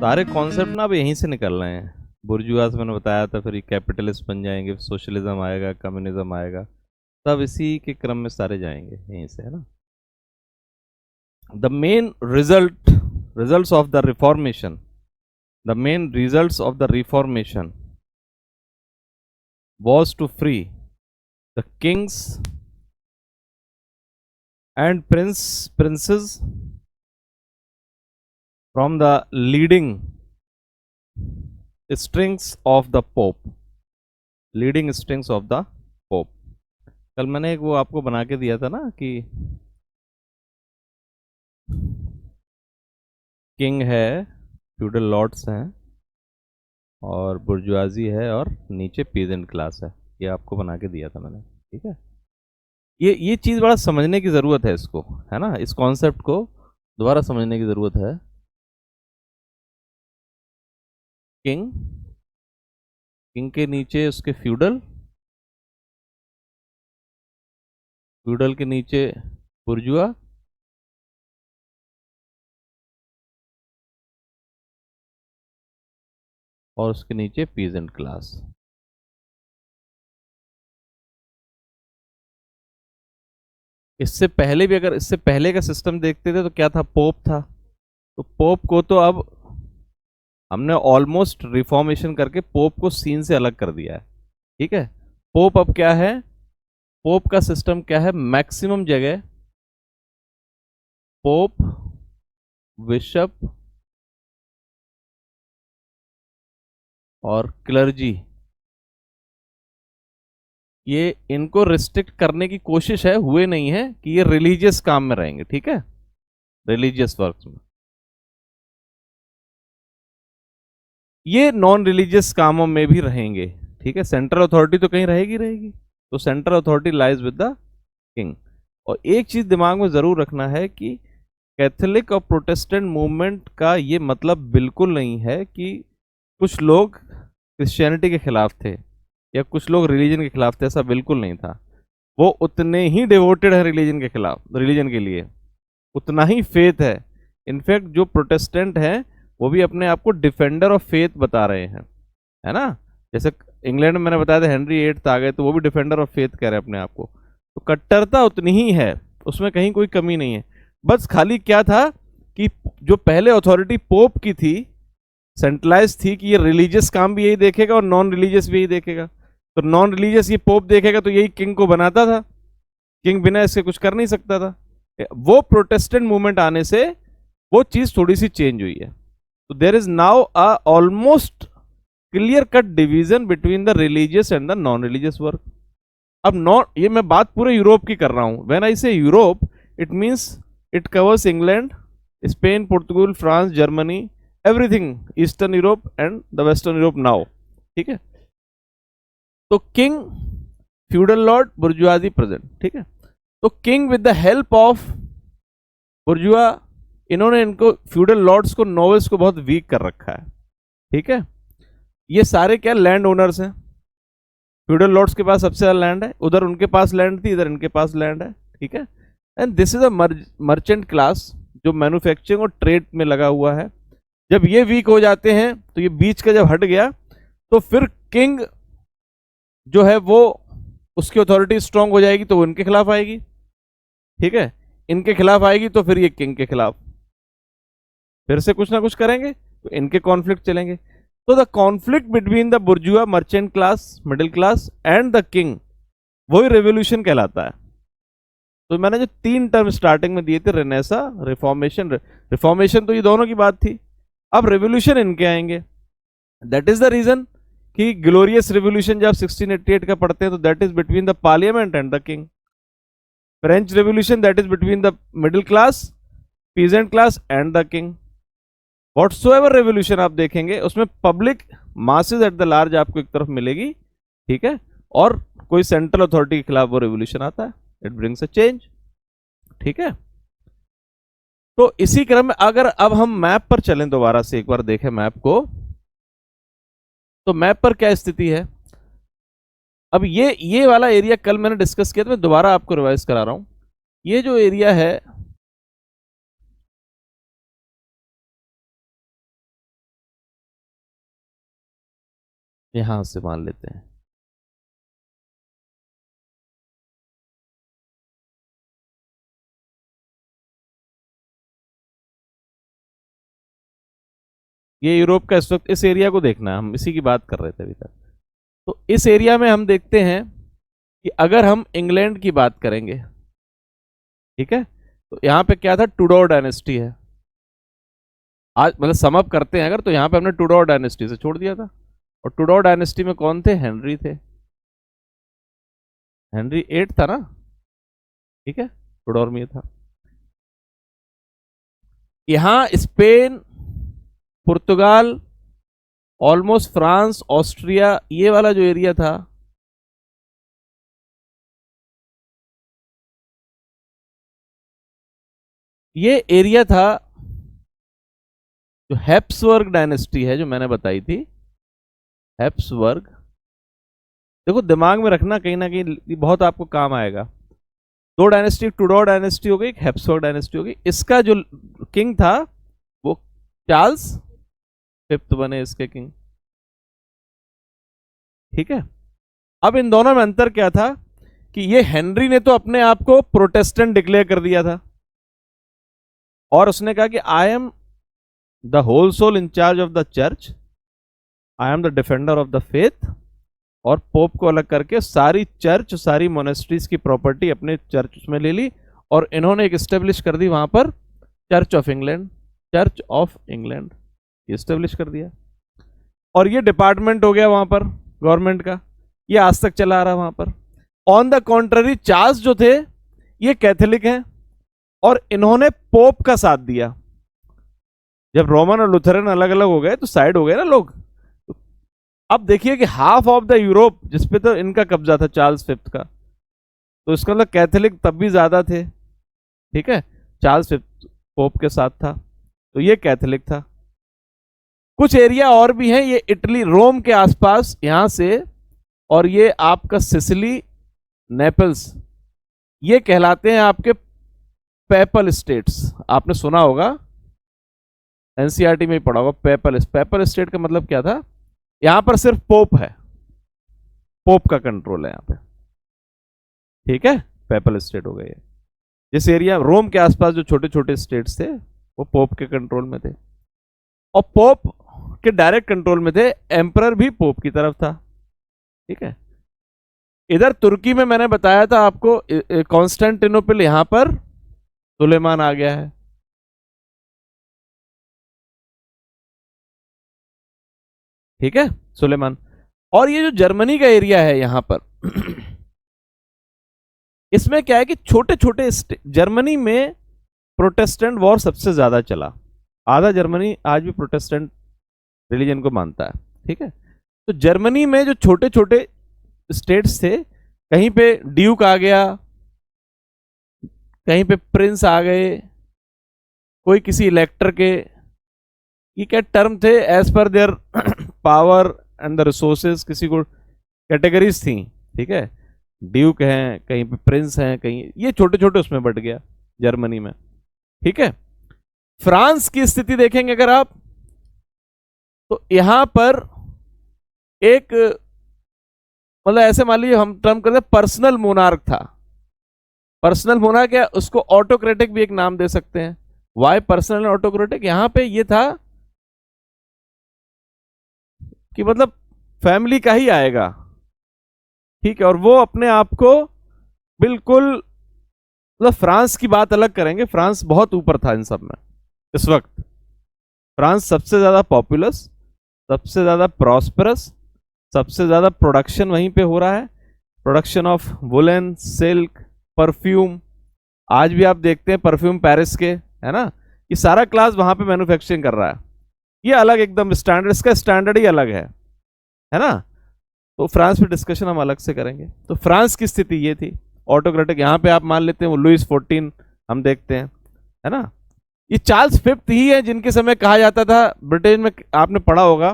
सारे कॉन्सेप्ट ना अब यहीं से निकल रहे हैं। बुर्जुआ से मैंने बताया था, फिर कैपिटलिस्ट बन जाएंगे, सोशलिज्म आएगा, कम्युनिज्म आएगा, सब इसी के क्रम में सारे जाएंगे यहीं से, है ना। The main results of the reformation, the main results of the reformation was to free the kings and princes from the leading strings of the pope, leading strings of the pope. कल मैंने एक वो आपको बना के दिया था ना कि किंग है, फ्यूडल लॉर्ड्स हैं, और बुर्जुआजी है, और नीचे पीजेंट क्लास है। ये आपको बना के दिया था मैंने, ठीक है। ये चीज़ बड़ा समझने की ज़रूरत है इसको, है ना। इस कॉन्सेप्ट को दोबारा समझने की ज़रूरत है। किंग, किंग के नीचे उसके फ्यूडल, फ्यूडल के नीचे बुर्जुआ, और उसके नीचे पीजेंट क्लास। इससे पहले भी, अगर इससे पहले का सिस्टम देखते थे तो क्या था, पोप था। तो पोप को तो अब हमने ऑलमोस्ट रिफॉर्मेशन करके पोप को सीन से अलग कर दिया है, ठीक है। पोप अब क्या है, पोप का सिस्टम क्या है, मैक्सिमम जगह पोप, बिशप और क्लर्जी, ये इनको रिस्ट्रिक्ट करने की कोशिश है, हुए नहीं है कि ये रिलीजियस काम में रहेंगे, ठीक है, रिलीजियस वर्क्स में। ये नॉन रिलीजियस कामों में भी रहेंगे, ठीक है। सेंट्रल अथॉरिटी तो कहीं रहेगी रहेगी, तो central authority lies with the king. और एक चीज दिमाग में जरूर रखना है कि कैथोलिक और प्रोटेस्टेंट मूवमेंट का ये मतलब बिल्कुल नहीं है कि कुछ लोग क्रिश्चियनिटी के खिलाफ थे या कुछ लोग रिलीजन के खिलाफ थे, ऐसा बिल्कुल नहीं था। वो उतने ही डिवोटेड है रिलीजन के खिलाफ, रिलीजन के लिए उतना ही फेथ है। इनफैक्ट जो प्रोटेस्टेंट हैं वो भी अपने आप को डिफेंडर ऑफ फेथ बता रहे हैं, है ना। जैसे इंग्लैंड में मैंने बताया था हेनरी एट आ गए, तो वो भी डिफेंडर ऑफ फेथ कह रहे हैं अपने आप को। तो कट्टरता उतनी ही है, उसमें कहीं कोई कमी नहीं है। बस खाली क्या था कि जो पहले अथॉरिटी पोप की थी, सेंट्रलाइज थी कि ये रिलीजियस काम भी यही देखेगा और नॉन रिलीजियस भी यही देखेगा। तो नॉन रिलीजियस ये पोप देखेगा तो यही किंग को बनाता था, किंग बिना इसके कुछ कर नहीं सकता था। वो प्रोटेस्टेंट मूवमेंट आने से वो चीज थोड़ी सी चेंज हुई है। तो there is now a almost clear cut division between the religious and the non religious work. अब नॉन, ये मैं बात पूरे यूरोप की कर रहा हूं। When I say Europe, it means it covers England, Spain, Portugal, France, Germany, everything, eastern Europe and the western Europe now, ठीक है। तो king, feudal lord, bourgeoisie present, ठीक है। तो king with the help of bourgeois, इन्होंने इनको feudal lords को, novels को बहुत वीक कर रखा है, ठीक है। ये सारे क्या लैंड ओनर्स हैं, फ्यूडल लॉर्ड्स के पास सबसे ज्यादा लैंड है, उधर उनके पास लैंड थी, इधर इनके पास लैंड है, ठीक है। And this is a merchant class जो मैन्युफैक्चरिंग और ट्रेड में लगा हुआ है। जब ये वीक हो जाते हैं तो ये बीच का जब हट गया तो फिर किंग जो है वो, उसकी अथॉरिटी स्ट्रांग हो जाएगी तो वो इनके खिलाफ आएगी, ठीक है। इनके खिलाफ आएगी तो फिर ये किंग के खिलाफ फिर से कुछ ना कुछ करेंगे, तो इनके कॉन्फ्लिक्ट चलेंगे। तो the conflict between the बुर्जुआ, merchant class, middle class and the king, वही रेवोल्यूशन कहलाता है। तो मैंने जो 3 टर्म स्टार्टिंग में दिए थे, रेनेसा, रिफॉर्मेशन, रिफॉर्मेशन तो ये दोनों की बात थी, अब रेवोल्यूशन इनके आएंगे। दैट इज द रीजन कि ग्लोरियस रेवोल्यूशन जब 1688 का पढ़ते हैं तो that is between the parliament and the king. French revolution that is between the middle class, peasant class and the king. Whatsoever revolution आप देखेंगे उसमें public masses at the large आपको एक तरफ मिलेगी, ठीक है, और कोई सेंट्रल अथॉरिटी के खिलाफ वो रेवोल्यूशन आता है, इट ब्रिंग्स अ चेंज, ठीक है। तो इसी क्रम में अगर अब हम मैप पर चलें, दोबारा से एक बार देखें मैप को, तो मैप पर क्या स्थिति है। अब ये वाला एरिया कल मैंने डिस्कस किया, तो मैं दोबारा आपको रिवाइज करा रहा हूं। ये जो एरिया है, यहां से मान लेते हैं। ये यूरोप का इस वक्त इस एरिया को देखना है, हम इसी की बात कर रहे थे अभी तक। तो इस एरिया में हम देखते हैं कि अगर हम इंग्लैंड की बात करेंगे, ठीक है, तो यहाँ पे क्या था, टुडोर डायनेस्टी है। आज मतलब समअप करते हैं अगर, तो यहाँ पे हमने टुडोर डायनेस्टी से छोड़ दिया था, और टुडोर डायनेस्टी में कौन थे, हेनरी थे। हेनरी 8 था ना, ठीक है, टुडोर में था। यहाँ स्पेन, पुर्तगाल, ऑलमोस्ट फ्रांस, ऑस्ट्रिया, ये वाला जो एरिया था, ये एरिया था जो हैप्सबर्ग डायनेस्टी है, जो मैंने बताई थी, हैप्सबर्ग। देखो दिमाग में रखना, कहीं ना कहीं बहुत आपको काम आएगा। दो डायनेस्टी, टुडोर डायनेस्टी हो गई, एक हैप्सबर्ग डायनेस्टी हो गई। इसका जो किंग था वो चार्ल्स फिफ्थ बने इसके किंग, ठीक है। अब इन दोनों में अंतर क्या था कि ये हेनरी ने तो अपने आप को प्रोटेस्टेंट डिक्लेयर कर दिया था, और उसने कहा कि I am the whole sole in charge of the church, I am the defender of the faith. और पोप को अलग करके सारी चर्च, सारी मोनेस्ट्रीज की प्रॉपर्टी अपने चर्च में ले ली, और इन्होंने एक स्टेब्लिश कर दी वहां पर church of England, church of England establish कर दिया। और ये डिपार्टमेंट हो गया वहां पर गवर्नमेंट का, ये आज तक चला आ रहा वहां पर। ऑन द कॉन्ट्ररी चार्ल्स जो थे ये कैथोलिक हैं, और इन्होंने पोप का साथ दिया। जब रोमन और लुथरन अलग अलग हो गए तो साइड हो गए ना लोग। अब देखिए कि हाफ ऑफ द यूरोप जिसपे तो इनका कब्जा था चार्ल्स फिफ्थ का, तो इसका मतलब कैथोलिक तब भी ज्यादा थे, ठीक है। चार्ल्स फिफ्थ पोप के साथ था, तो ये कैथोलिक था। कुछ एरिया और भी हैं, ये इटली रोम के आसपास यहां से, और ये आपका सिसिली, नेपल्स, ये कहलाते हैं आपके पेपल स्टेट्स। आपने सुना होगा, एनसीईआरटी में ही पढ़ा होगा, पेपल स्टेट का मतलब क्या था, यहां पर सिर्फ पोप है, पोप का कंट्रोल है यहां पे, ठीक है। पेपल स्टेट हो गए। जिस एरिया रोम के आसपास जो छोटे छोटे स्टेट्स थे वो पोप के कंट्रोल में थे, और पोप के डायरेक्ट कंट्रोल में थे, एम्परर भी पोप की तरफ था, ठीक है। इधर तुर्की में मैंने बताया था आपको, कॉन्स्टेंटिनोपल, यहां पर सुलेमान आ गया है, ठीक है, सुलेमान। और ये जो जर्मनी का एरिया है यहां पर इसमें क्या है कि छोटे छोटे जर्मनी में प्रोटेस्टेंट वॉर सबसे ज्यादा चला। आधा जर्मनी आज भी प्रोटेस्टेंट रिलीजन को मानता है, ठीक है। तो जर्मनी में जो छोटे छोटे स्टेट्स थे, कहीं पे ड्यूक आ गया, कहीं पे प्रिंस आ गए, कोई किसी इलेक्टर के, ये क्या टर्म थे, as per their power and the resources, किसी को कैटेगरीज थी, ठीक है। ड्यूक हैं, कहीं पे प्रिंस हैं, कहीं, ये छोटे छोटे उसमें बट गया जर्मनी में, ठीक है। फ्रांस की स्थिति देखेंगे अगर आप, तो यहां पर एक, मतलब ऐसे मान लीजिए हम टर्म करते हैं पर्सनल मोनार्क था। पर्सनल मोनार्क है, उसको ऑटोक्रेटिक भी एक नाम दे सकते हैं। वाई पर्सनल ऑटोक्रेटिक, यहां पे ये था कि मतलब फैमिली का ही आएगा, ठीक है। और वो अपने आप को बिल्कुल, मतलब फ्रांस की बात अलग करेंगे, फ्रांस बहुत ऊपर था इन सब में इस वक्त। फ्रांस सबसे ज्यादा पॉपुलस, सबसे ज्यादा प्रॉस्परस, सबसे ज्यादा प्रोडक्शन वहीं पे हो रहा है, production of woollen, silk, perfume. आज भी आप देखते हैं परफ्यूम पेरिस के, है ना, ये सारा क्लास वहां पे मैन्युफैक्चरिंग कर रहा है। ये अलग एकदम स्टैंडर्ड, इसका स्टैंडर्ड ही अलग है ना। तो फ्रांस पे डिस्कशन हम अलग से करेंगे। तो फ्रांस की स्थिति ये थी ऑटोक्रेटिक। यहाँ पे आप मान लेते हैं वो लुइस 14 हम देखते हैं, है ना। ये चार्ल्स फिफ्थ ही है जिनके समय कहा जाता था, ब्रिटेन में आपने पढ़ा होगा,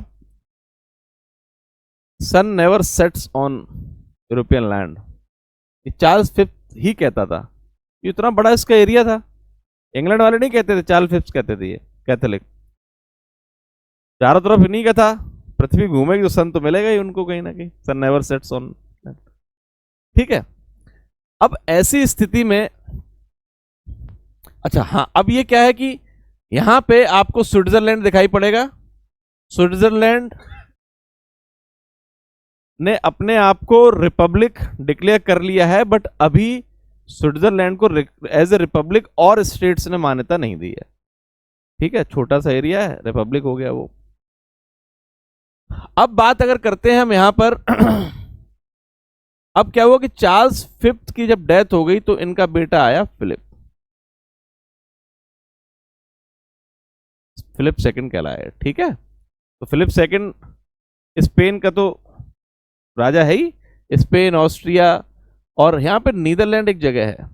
sun never sets on European land. ये चार्ल्स फिफ्थ ही कहता था, इतना बड़ा इसका एरिया था। इंग्लैंड वाले नहीं कहते थे, चार्ल्स फिफ्थ कहते थे, ये कैथोलिक चारों तरफ इन्हीं का था पृथ्वी घूमेगी तो सन तो मिलेगा ही उनको कहीं ना कहीं, सन नेवर सेट्स ऑन। ठीक है, अब ऐसी स्थिति में अच्छा हाँ, अब ये क्या है कि यहां पे आपको स्विट्जरलैंड दिखाई पड़ेगा। स्विट्जरलैंड ने अपने आप को रिपब्लिक डिक्लेयर कर लिया है, बट अभी स्विट्जरलैंड को एज ए रिपब्लिक और स्टेट्स ने मान्यता नहीं दी है। ठीक है, छोटा सा एरिया है, रिपब्लिक हो गया वो। अब बात अगर करते हैं हम यहां पर अब क्या हुआ कि चार्ल्स फिफ्थ की जब डेथ हो गई तो इनका बेटा आया फिलिप। फिलिप सेकंड कहलाया। ठीक है, तो फिलिप सेकंड स्पेन का तो राजा है ही, स्पेन, ऑस्ट्रिया, और यहां पे नीदरलैंड एक जगह है,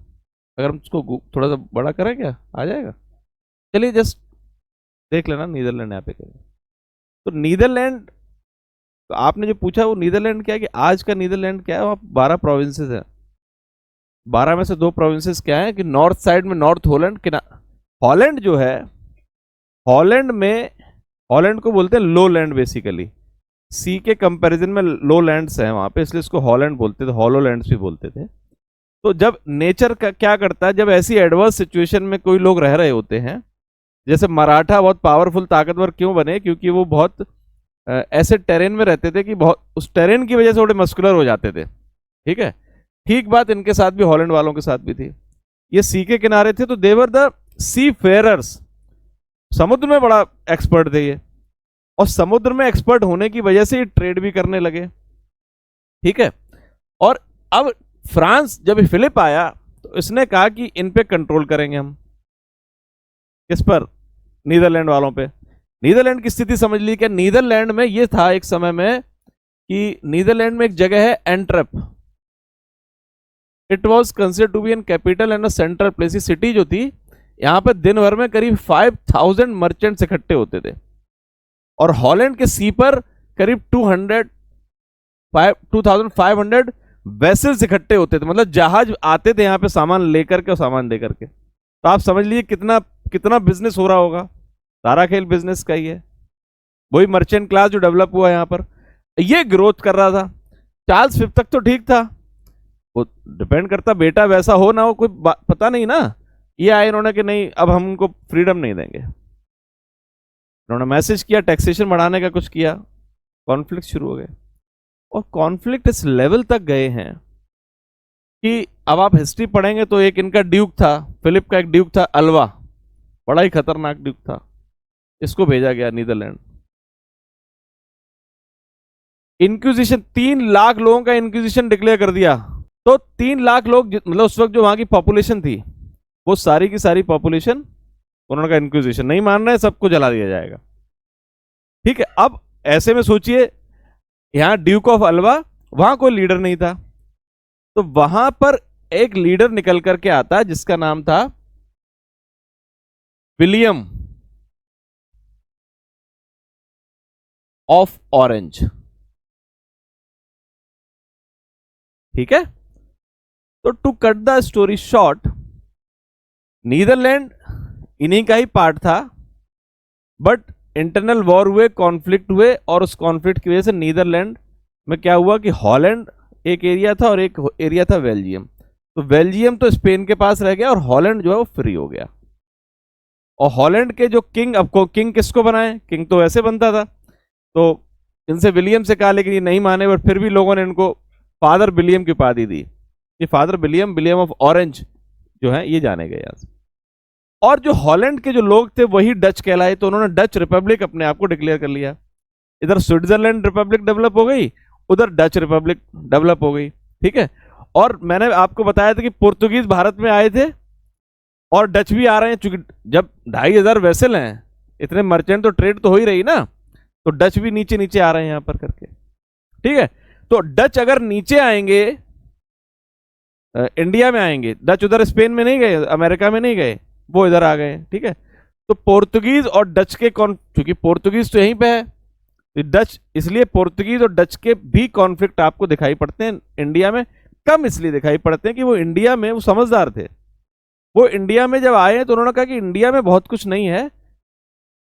अगर हम उसको थोड़ा सा बड़ा करें क्या आ जाएगा, चलिए जस्ट देख लेना नीदरलैंड यहाँ पे करें। तो नीदरलैंड, तो आपने जो पूछा वो नीदरलैंड क्या है कि आज का नीदरलैंड क्या है, वहाँ 12 प्रोविंसेस है। 12 में से 2 प्रोविंसेस क्या है कि नॉर्थ साइड में नॉर्थ हॉलैंड के हॉलैंड जो है, हॉलैंड में, हॉलैंड को बोलते हैं लो लैंड बेसिकली, सी के कंपैरिजन में लो लैंड्स हैं वहां पे, इसलिए इसको हॉलैंड बोलते थे, हॉलो लैंड्स भी बोलते थे। तो जब नेचर का क्या करता है, जब ऐसी एडवर्स सिचुएशन में कोई लोग रह रहे होते हैं, जैसे मराठा बहुत पावरफुल ताकतवर क्यों बने, क्योंकि वो बहुत ऐसे टेरेन में रहते थे कि बहुत उस टेरेन की वजह से थोड़े मस्कुलर हो जाते थे। ठीक है, ठीक बात इनके साथ भी, हॉलैंड वालों के साथ भी थी। ये सी के किनारे थे तो देवर द सी फेयरर्स, समुद्र में बड़ा एक्सपर्ट थे ये, और समुद्र में एक्सपर्ट होने की वजह से ये ट्रेड भी करने लगे। ठीक है, और अब फ्रांस जब फिलिप आया तो इसने कहा कि इन पे कंट्रोल करेंगे हम। किस पर? नीदरलैंड वालों पे। नीदरलैंड की स्थिति समझ ली क्या? नीदरलैंड में ये था एक समय में कि नीदरलैंड में एक जगह है Antwerp, it was consider to be an capital and a central place. City जो थी, यहां पर दिन भर में करीब 5000 मर्चेंट्स इकट्ठे होते थे, और हॉलैंड के सी पर करीब 2500 वेसल्स इकट्ठे होते थे, मतलब जहाज आते थे यहाँ पे सामान लेकर के और सामान देकर के। तो आप समझ लीजिए कितना कितना बिजनेस हो रहा होगा, सारा खेल बिजनेस का ही है। वही मर्चेंट क्लास जो डेवलप हुआ यहाँ पर, ये ग्रोथ कर रहा था। चार्ल्स फिफ्थ तक तो ठीक था, वो डिपेंड करता बेटा वैसा हो ना हो, कोई पता नहीं ना। ये आए इन्होंने कि नहीं अब हम उनको फ्रीडम नहीं देंगे, उन्होंने मैसेज किया, टैक्सेशन बढ़ाने का कुछ किया, कॉन्फ्लिक्ट शुरू हो गए। और कॉन्फ्लिक्ट इस लेवल तक गए हैं कि अब आप हिस्ट्री पढ़ेंगे तो एक इनका ड्यूक था, फिलिप का एक ड्यूक था अल्वा, बड़ा ही खतरनाक ड्यूक था, इसको भेजा गया नीदरलैंड। इंक्विजिशन, 3 लाख लोगों का इंक्विजिशन डिक्लेयर कर दिया। तो 3 लाख लोग, मतलब उस वक्त जो वहां की पॉपुलेशन थी, वो सारी की सारी पॉपुलेशन, उन्होंने कहा इंक्विजिशन नहीं मान रहे, सबको जला दिया जाएगा। ठीक है, अब ऐसे में सोचिए, यहां ड्यूक ऑफ अल्वा, वहां कोई लीडर नहीं था, तो वहां पर एक लीडर निकल करके आता जिसका नाम था विलियम ऑफ ऑरेंज। ठीक है, तो to cut the story short, Netherland इन्हीं का ही पार्ट था, बट इंटरनल वॉर हुए, कॉन्फ्लिक्ट हुए, और उस कॉन्फ्लिक्ट की वजह से नीदरलैंड में क्या हुआ कि हॉलैंड एक एरिया था और एक एरिया था बेल्जियम। तो बेल्जियम तो स्पेन के पास रह गया और हॉलैंड जो है वो फ्री हो गया। और हॉलैंड के जो किंग, अब को किंग किसको बनाए, किंग तो ऐसे बनता था, तो इनसे विलियम से कहा, लेकिन ये नहीं माने, बट फिर भी लोगों ने इनको फादर विलियम की उपाधि दी। ये father William, William of orange जो है ये जाने गए यहाँ से। और जो हॉलैंड के जो लोग थे वही डच कहलाए, तो उन्होंने डच रिपब्लिक अपने आप को डिक्लेयर कर लिया। इधर स्विट्जरलैंड रिपब्लिक डेवलप हो गई, उधर डच रिपब्लिक डेवलप हो गई। ठीक है, और मैंने आपको बताया था कि पुर्तगीज भारत में आए थे और डच भी आ रहे हैं, चूंकि जब 2500 वेसल हैं, इतने मर्चेंट तो ट्रेड तो हो ही रही ना, तो डच भी नीचे नीचे आ रहे हैं यहां पर करके। ठीक है, तो डच अगर नीचे आएंगे, इंडिया में आएंगे, डच उधर स्पेन में नहीं गए, अमेरिका में नहीं गए, वो इधर आ गए। ठीक है, तो पोर्तुगीज और डच के क्योंकि पोर्तुगीज तो यहीं पे है, डच, इसलिए पोर्तुगीज और डच के भी कॉन्फ्लिक्ट आपको दिखाई पड़ते हैं इंडिया में। कम इसलिए दिखाई पड़ते हैं कि वो इंडिया में वो समझदार थे, वो इंडिया में जब आए तो उन्होंने कहा कि इंडिया में बहुत कुछ नहीं है,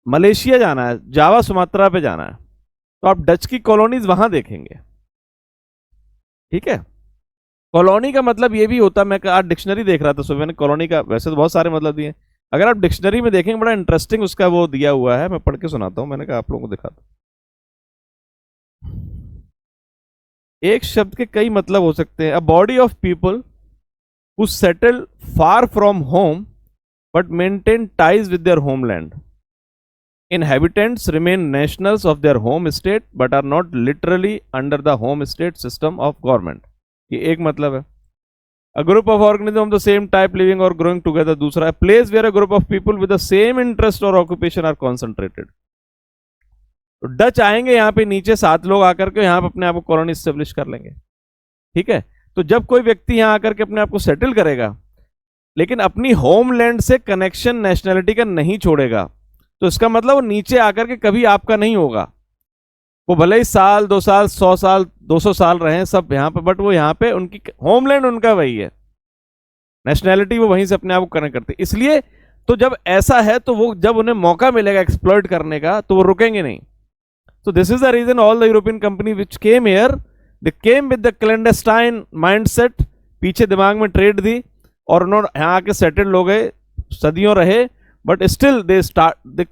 मलेशिया जाना है, जावा सुमात्रा पे जाना है। तो आप डच की कॉलोनीज वहां देखेंगे। ठीक है, कॉलोनी का मतलब ये भी होता, मैं आज डिक्शनरी देख रहा था सुबह, मैंने कॉलोनी का वैसे तो बहुत सारे मतलब दिए, अगर आप डिक्शनरी में देखेंगे बड़ा इंटरेस्टिंग उसका वो दिया हुआ है, मैं पढ़ के सुनाता हूं, मैंने कहा आप लोगों को दिखाता हूं। एक शब्द के कई मतलब हो सकते हैं। A body of people who settle far from home but maintain ties with their homeland. Inhabitants remain nationals of their home state but are not literally under the home state system of government। ये एक मतलब है। A group of organisms of the same type living or growing together। दूसरा है place where a group of people with the same interest or occupation are concentrated। तो Dutch आएंगे यहाँ पे नीचे 7 लोग आकर के यहाँ पे अपने आप को कॉलोनी स्टेब्लिश कर लेंगे। ठीक है, तो जब कोई व्यक्ति यहाँ आकर के अपने आप को सेटल करेगा लेकिन अपनी होमलैंड से कनेक्शन नेशनैलिटी का नहीं छोड़ेगा, तो इसका मतलब वो नीचे आकर के कभी आपका नहीं होगा। वो भले ही साल 2 साल 100 साल 200 साल रहे सब यहाँ पे, बट वो यहाँ पे उनकी होमलैंड उनका वही है, नेशनैलिटी वो वहीं से अपने आप को कनेक्ट करते। इसलिए तो जब ऐसा है तो वो जब उन्हें मौका मिलेगा एक्सप्लॉइट करने का तो वो रुकेंगे नहीं। तो this is the reason all the European company which came here, they came with the clandestine mindset, पीछे दिमाग में ट्रेड दी और उन्होंने यहाँ आके सेटल्ड हो गए, सदियों रहे, but still they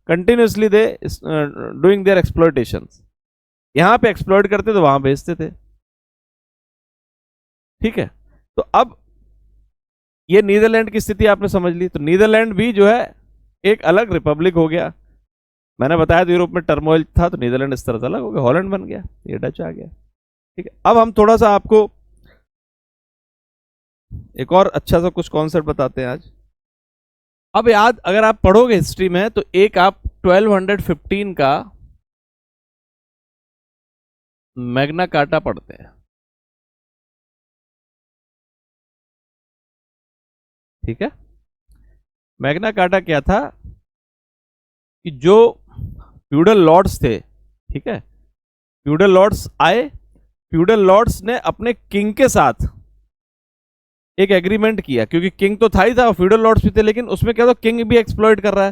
continuously they doing their exploitations। यहां पे एक्सप्लॉइट करते तो वहां भेजते थे। ठीक है, तो अब ये नीदरलैंड की स्थिति आपने समझ ली। तो नीदरलैंड भी जो है एक अलग रिपब्लिक हो गया। मैंने बताया था यूरोप में टर्मोइल था, तो नीदरलैंड इस तरह से अलग हो गया, हॉलैंड बन गया, ये डच आ गया। ठीक है, अब हम थोड़ा सा आपको एक और अच्छा सा कुछ कॉन्सेप्ट बताते हैं आज। अब याद अगर आप पढ़ोगे हिस्ट्री में तो एक आप 1215 का मैग्ना कार्टा पढ़ते हैं। ठीक है, मैग्ना कार्टा क्या था कि जो फ्यूडल लॉर्ड्स थे, ठीक है, फ्यूडल लॉर्ड्स आए, फ्यूडल लॉर्ड्स ने अपने किंग के साथ एक एग्रीमेंट किया, क्योंकि किंग तो था ही था, फ्यूडल लॉर्ड्स भी थे, लेकिन उसमें क्या था, किंग भी एक्सप्लॉइट कर रहा है।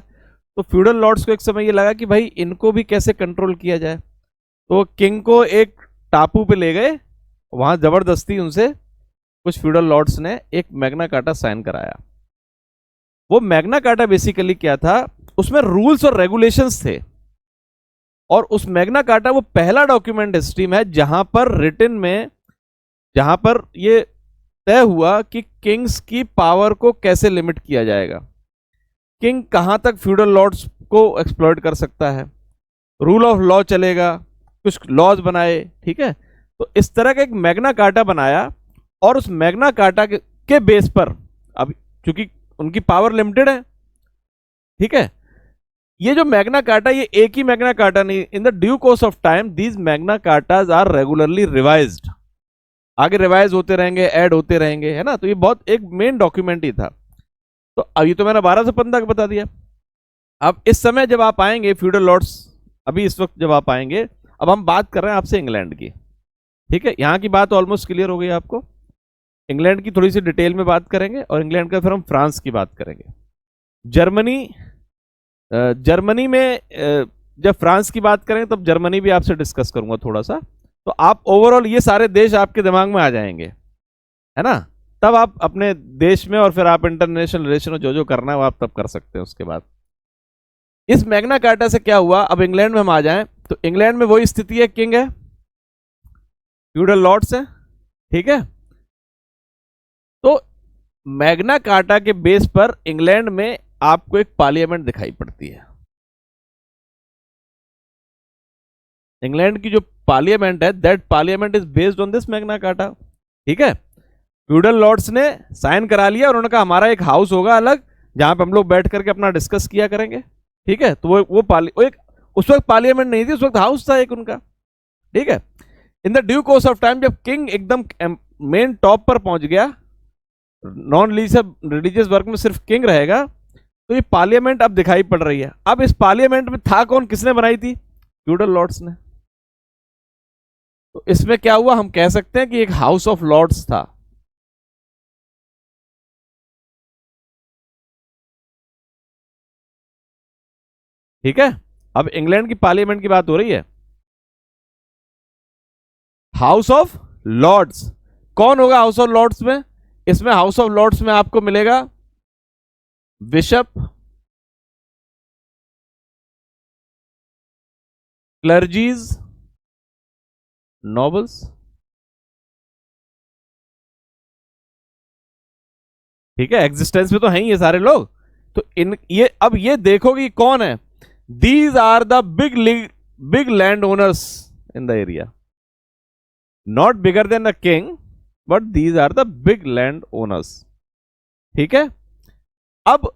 तो फ्यूडल लॉर्ड्स को एक समय ये लगा कि भाई इनको भी कैसे कंट्रोल किया जाए, तो किंग को एक टापू पे ले गए, वहां जबरदस्ती उनसे कुछ फ्यूडल लॉर्ड्स ने एक मैग्ना कार्टा साइन कराया। वो मैग्ना कार्टा बेसिकली क्या था, उसमें रूल्स और रेगुलेशंस थे, और उस मैग्ना कार्टा वो पहला डॉक्यूमेंट हिस्ट्री में है जहां पर रिटन में, जहां पर ये तय हुआ कि किंग्स की पावर को कैसे लिमिट किया जाएगा, किंग कहां तक फ्यूडल लॉर्ड्स को एक्सप्लॉइट कर सकता है, रूल ऑफ लॉ चलेगा, कुछ लॉज बनाए। ठीक है, तो इस तरह का एक मैग्ना कार्टा बनाया, और उस मैग्ना कार्टा के बेस पर, अब चूंकि उनकी पावर लिमिटेड है, ठीक है, ये जो मैग्ना कार्टा ये एक ही मैग्ना कार्टा नहीं, in the due course of time these Magna Cartas are regularly revised, आगे रिवाइज होते रहेंगे, ऐड होते रहेंगे, है ना। तो ये बहुत एक मेन डॉक्यूमेंट ही था। तो अभी तो मैंने 12 से 15 बता दिया। अब इस समय जब आप आएंगे फ्यूडल लॉर्ड्स, अभी इस वक्त जब आप आएंगे, अब हम बात कर रहे हैं आपसे इंग्लैंड की। ठीक है, यहां की बात ऑलमोस्ट क्लियर हो गई आपको, इंग्लैंड की थोड़ी सी डिटेल में बात करेंगे, और इंग्लैंड का फिर हम फ्रांस की बात करेंगे। जर्मनी, जर्मनी में जब फ्रांस की बात करेंगे तब जर्मनी भी आपसे डिस्कस करूंगा थोड़ा सा, तो आप ओवरऑल ये सारे देश आपके दिमाग में आ जाएंगे, है ना। तब आप अपने देश में और फिर आप इंटरनेशनल रिलेशन में जो जो करना है वो आप तब कर सकते हैं। उसके बाद इस मैग्ना कार्टा से क्या हुआ, अब इंग्लैंड में हम आ जाएं तो इंग्लैंड में वही स्थिति है, किंग है, फ्यूडल लॉर्ड्स है। ठीक है, तो मैग्ना कार्टा के बेस पर इंग्लैंड में आपको एक पार्लियामेंट दिखाई पड़ती है। इंग्लैंड की जो पार्लियामेंट है, that parliament is based on this Magna carta. ठीक है, फ्यूडल लॉर्ड्स ने साइन करा लिया और उन्होंने कहा हमारा एक हाउस होगा अलग, जहां पे हम लोग बैठ करके अपना डिस्कस किया करेंगे। ठीक है, तो वो एक उस वक्त पार्लियामेंट नहीं थी, उस वक्त हाउस था एक उनका। ठीक है, इन the due course of time जब किंग एकदम मेन टॉप पर पहुंच गया, नॉन रिलीजियस वर्क में सिर्फ किंग रहेगा, तो ये पार्लियामेंट अब दिखाई पड़ रही है। अब इस पार्लियामेंट में था कौन, किसने बनाई थी, फ्यूडल लॉर्ड्स ने। तो इसमें क्या हुआ, हम कह सकते हैं कि एक हाउस ऑफ लॉर्ड्स था। ठीक है, अब इंग्लैंड की पार्लियामेंट की बात हो रही है। House of Lords. कौन होगा हाउस ऑफ लॉर्ड्स में? इसमें हाउस ऑफ लॉर्ड्स में आपको मिलेगा बिशप, क्लर्जीज, नोबल्स। ठीक है, एग्जिस्टेंस में तो हैं ये सारे लोग। तो इन ये अब ये देखो कि कौन है। These are the big land owners in the area, not bigger than the king, but these are the big land owners. ठीक है, अब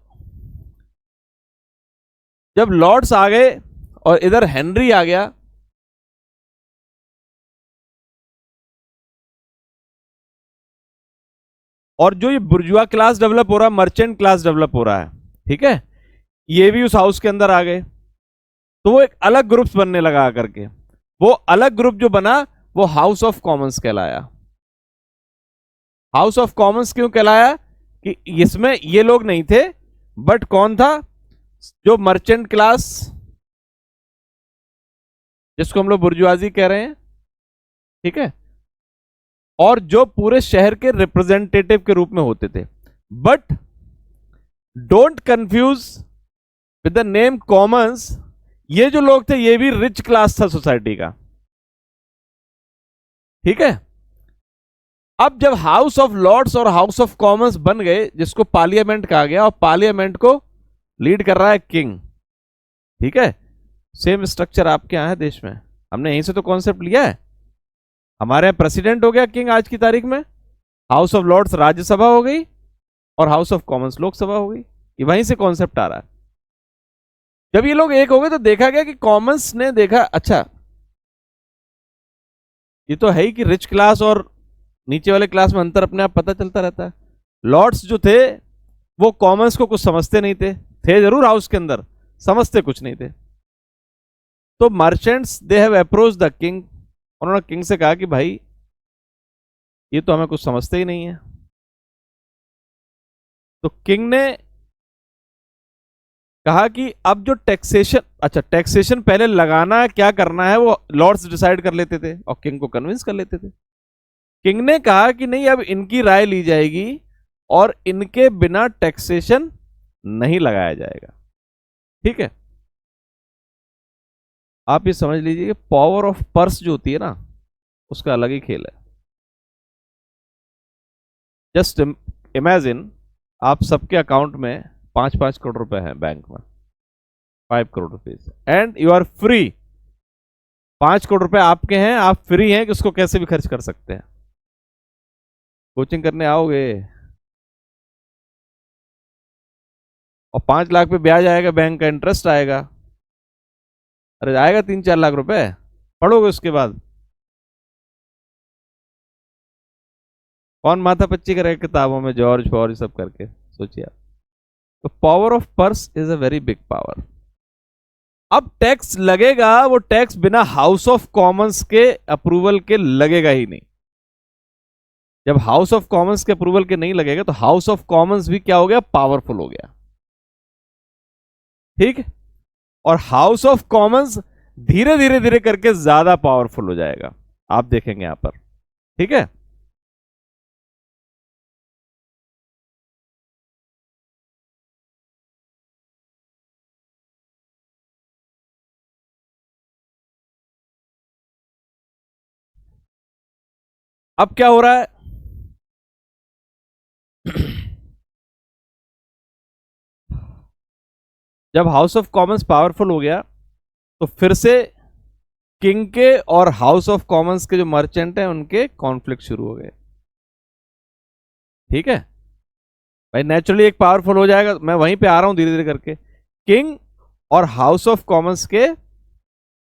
जब लॉर्ड्स आ गए और इधर हेनरी आ गया, और जो ये बुर्जुआ क्लास डेवलप हो रहा है, मर्चेंट क्लास डेवलप हो रहा है, ठीक है, ये भी उस हाउस के अंदर आ गए। तो वो एक अलग ग्रुप्स बनने लगा करके, वो अलग ग्रुप जो बना वो हाउस ऑफ कॉमन्स कहलाया। हाउस ऑफ कॉमन्स क्यों कहलाया? कि इसमें ये लोग नहीं थे, बट कौन था? जो मर्चेंट क्लास, जिसको हम लोग बुर्जुआजी कह रहे हैं, ठीक है, और जो पूरे शहर के रिप्रेजेंटेटिव के रूप में होते थे। But don't confuse with the name Commons, ये जो लोग थे ये भी रिच क्लास था सोसाइटी का। ठीक है, अब जब हाउस ऑफ लॉर्ड्स और हाउस ऑफ कॉमन्स बन गए, जिसको पार्लियामेंट कहा गया, और पार्लियामेंट को लीड कर रहा है किंग। ठीक है, सेम स्ट्रक्चर आपके यहां है देश में, हमने यहीं से तो कॉन्सेप्ट लिया है। हमारे यहाँ प्रेसिडेंट हो गया किंग आज की तारीख में, हाउस ऑफ लॉर्ड्स राज्यसभा हो गई, और हाउस ऑफ कॉमन्स लोकसभा हो गई। ये वहीं से कॉन्सेप्ट आ रहा है। जब ये लोग एक हो गए तो देखा गया कि कॉमन्स ने देखा, अच्छा ये तो है ही कि रिच क्लास और नीचे वाले क्लास में अंतर अपने आप पता चलता रहता है। लॉर्ड्स जो थे वो कॉमन्स को कुछ समझते नहीं थे जरूर हाउस के अंदर, समझते कुछ नहीं थे। तो merchants they have approach the king, उन्होंने किंग से कहा कि भाई ये तो हमें कुछ समझते ही नहीं है। तो किंग ने कहा कि अब जो टैक्सेशन, अच्छा टैक्सेशन पहले लगाना है क्या करना है वो लॉर्ड्स डिसाइड कर लेते थे और किंग को कन्विंस कर लेते थे। किंग ने कहा कि नहीं, अब इनकी राय ली जाएगी और इनके बिना टैक्सेशन नहीं लगाया जाएगा। ठीक है, आप ये समझ लीजिए कि पावर ऑफ पर्स जो होती है ना, उसका अलग ही खेल है। जस्ट इमेजिन आप सबके अकाउंट में 5-5 करोड़ रुपए हैं बैंक में, 5 crore rupees, and you are free. 5 crore रुपए आपके हैं, आप फ्री हैं कि उसको कैसे भी खर्च कर सकते हैं। कोचिंग करने आओगे और 5 लाख पे ब्याज आएगा, बैंक का इंटरेस्ट आएगा, अरे आएगा 3-4 लाख रुपए, पढ़ोगे उसके बाद कौन माथा पच्ची करेगा किताबों में, जॉर्ज फॉर्ज सब करके, सोचिए आप। तो power of purse is a very big power. अब टैक्स लगेगा, वो टैक्स बिना हाउस ऑफ कॉमन्स के अप्रूवल के लगेगा ही नहीं। जब हाउस ऑफ कॉमन्स के अप्रूवल के नहीं लगेगा तो हाउस ऑफ कॉमन्स भी क्या हो गया? पावरफुल हो गया। ठीक है, और हाउस ऑफ कॉमन्स धीरे धीरे धीरे करके ज्यादा पावरफुल हो जाएगा, आप देखेंगे यहां पर। ठीक है, अब क्या हो रहा है? जब हाउस ऑफ कॉमन्स पावरफुल हो गया तो फिर से किंग के और हाउस ऑफ कॉमन्स के जो मर्चेंट हैं उनके कॉन्फ्लिक्ट शुरू हो गए। ठीक है भाई, नेचुरली एक पावरफुल हो जाएगा, मैं वहीं पे आ रहा हूं धीरे धीरे करके। किंग और हाउस ऑफ कॉमन्स के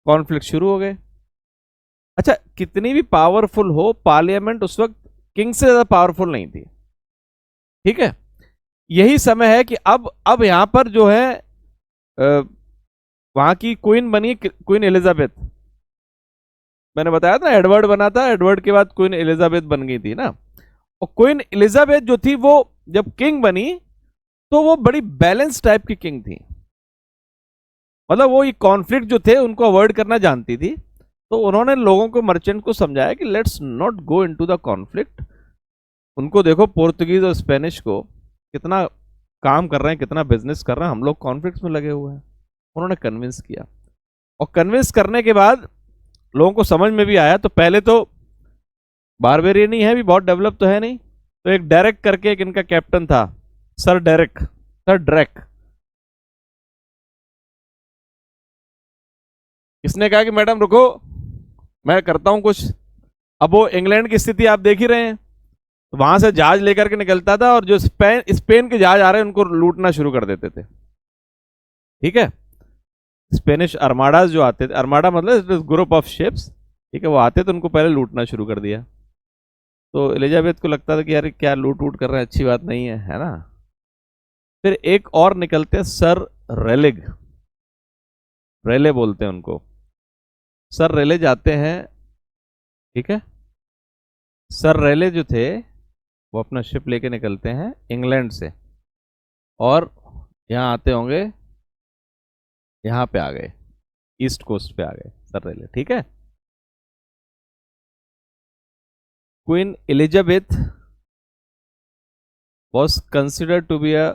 कॉन्फ्लिक्ट शुरू हो गए। अच्छा, कितनी भी पावरफुल हो पार्लियामेंट उस वक्त किंग से ज्यादा पावरफुल नहीं थी। ठीक है, यही समय है कि अब यहां पर जो है वहां की क्वीन बनी क्वीन एलिजाबेथ। मैंने बताया था एडवर्ड बना था, एडवर्ड के बाद क्वीन एलिजाबेथ बन गई थी ना। और क्वीन एलिजाबेथ जो थी वो जब किंग बनी तो वो बड़ी बैलेंस टाइप की किंग थी, मतलब वो ये कॉन्फ्लिक्ट जो थे उनको अवॉइड करना जानती थी। तो उन्होंने लोगों को, मर्चेंट को समझाया कि let's not go into the conflict. उनको देखो पोर्तुगीज और स्पेनिश को कितना काम कर रहे हैं, कितना बिजनेस कर रहे हैं, हम लोग कॉन्फ्लिक्ट्स में लगे हुए हैं। उन्होंने कन्विंस किया, और कन्विंस करने के बाद लोगों को समझ में भी आया। तो पहले तो बारबेरियन ही है, भी बहुत डेवलप तो है नहीं। तो एक डेरेक करके एक इनका कैप्टन था, सर डेरेक, सर ड्रैक। इसने कहा कि मैडम रुको, मैं करता हूं कुछ। अब वो इंग्लैंड की स्थिति आप देख ही रहे हैं, तो वहां से जहाज लेकर के निकलता था, और जो स्पेन के जहाज आ रहे हैं उनको लूटना शुरू कर देते थे। ठीक है, स्पेनिश अरमाडाज जो आते थे, अरमाडा मतलब ग्रुप ऑफ शिप्स, ठीक है, वो आते तो उनको पहले लूटना शुरू कर दिया। तो एलिजाबेथ को लगता था कि यार क्या लूट वूट कर रहे हैं, अच्छी बात नहीं है ना। फिर एक और निकलते हैं, सर रेलिग, रेले बोलते हैं उनको। सर रेले जाते हैं, ठीक है, सर रेले जो थे वो अपना शिप लेके निकलते हैं इंग्लैंड से, और यहाँ आते होंगे, यहाँ पे आ गए, ईस्ट कोस्ट पे आ गए सर रेले। ठीक है, Queen Elizabeth was considered to be a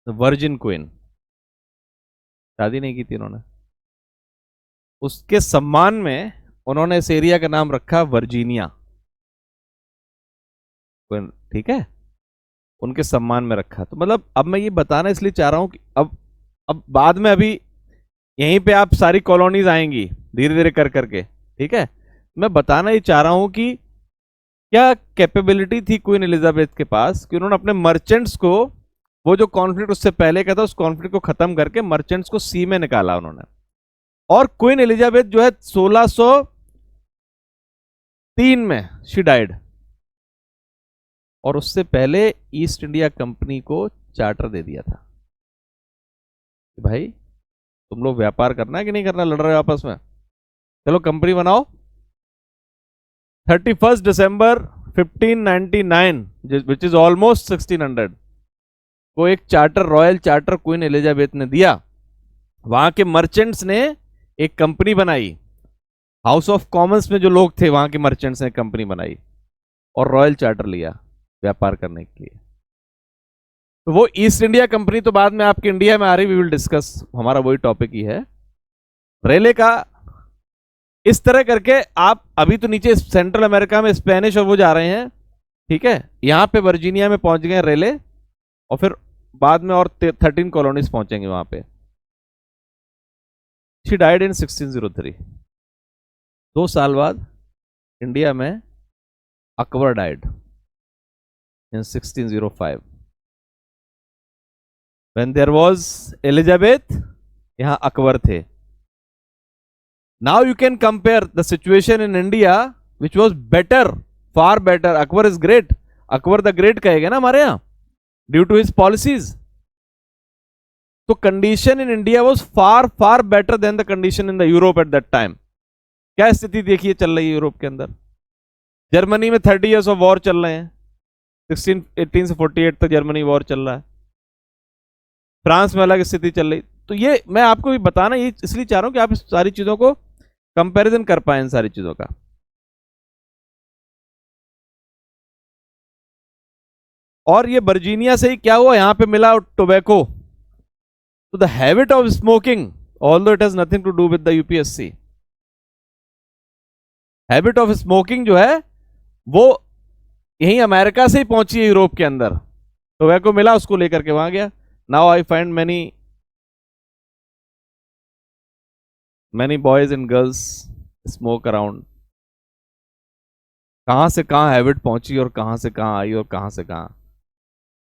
virgin queen, शादी नहीं की थी उन्होंने। उसके सम्मान में उन्होंने इस एरिया का नाम रखा वर्जीनिया। ठीक है, उनके सम्मान में रखा। तो मतलब अब मैं ये बताना इसलिए चाह रहा हूं कि अब बाद में अभी यहीं पे आप सारी कॉलोनीज आएंगी धीरे धीरे कर करके। ठीक है, मैं बताना ये चाह रहा हूं कि क्या कैपेबिलिटी थी क्वीन एलिजाबेथ के पास कि उन्होंने अपने मर्चेंट्स को, वो जो कॉन्फ्लिक्ट उससे पहले का था, उस कॉन्फ्लिक्ट को खत्म करके मर्चेंट्स को सी में निकाला उन्होंने। और क्वीन एलिजाबेथ जो है 1603 में शी डाइड, और उससे पहले ईस्ट इंडिया कंपनी को चार्टर दे दिया था कि भाई तुम लोग व्यापार करना है कि नहीं करना, लड़ रहे हो आपस में, चलो कंपनी बनाओ। 31 दिसंबर 1599 विच इज ऑलमोस्ट 1600 को एक charter, royal charter queen Elizabeth ने दिया। वहां के मर्चेंट्स ने एक कंपनी बनाई, हाउस ऑफ कॉमन्स में जो लोग थे वहां के मर्चेंट्स ने कंपनी बनाई और रॉयल चार्टर लिया व्यापार करने के लिए। तो वो ईस्ट इंडिया कंपनी तो बाद में आपके इंडिया में आ रही, वी विल डिस्कस, हमारा वही टॉपिक ही है रेले का। इस तरह करके आप अभी तो नीचे सेंट्रल अमेरिका में स्पेनिश और वो जा रहे हैं, ठीक है, यहां पे वर्जीनिया में पहुंच गए रेले, और फिर बाद में और 13 कॉलोनीज पहुंचेंगे वहां पे। She died in 1603। 2 साल बाद इंडिया में Akbar died in 1605। When there was Elizabeth, यहां अकबर थे। Now you can compare the situation in India, which was better, far better. Akbar is great. Akbar the great कहेगा ना हमारे यहां, ड्यू टू हिज पॉलिसीज। तो condition in India was far far better than the condition in the Europe at that time. क्या स्थिति देखिए चल रही है यूरोप के अंदर। जर्मनी में 30 इयर्स ऑफ वॉर चल रहे हैं, 18 से 48 तक जर्मनी वॉर चल रहा है। फ्रांस में अलग स्थिति चल रही। तो ये मैं आपको भी बताना ये इसलिए चाह रहा हूं कि आप इस सारी चीजों को कंपैरिजन कर पाए, इन सारी चीजों का। और ये वर्जीनिया से ही क्या हुआ, यहां पे मिला टोबैको। तो the habit of smoking, although it has nothing to do with the UPSC, habit of smoking जो है वो यही अमेरिका से ही पहुंची है यूरोप के अंदर। टोबैको मिला, उसको लेकर के वहां गया। Now I find many boys and girls smoke around। कहां से कहां हैबिट पहुंची और कहां से कहां आई और कहां से कहां।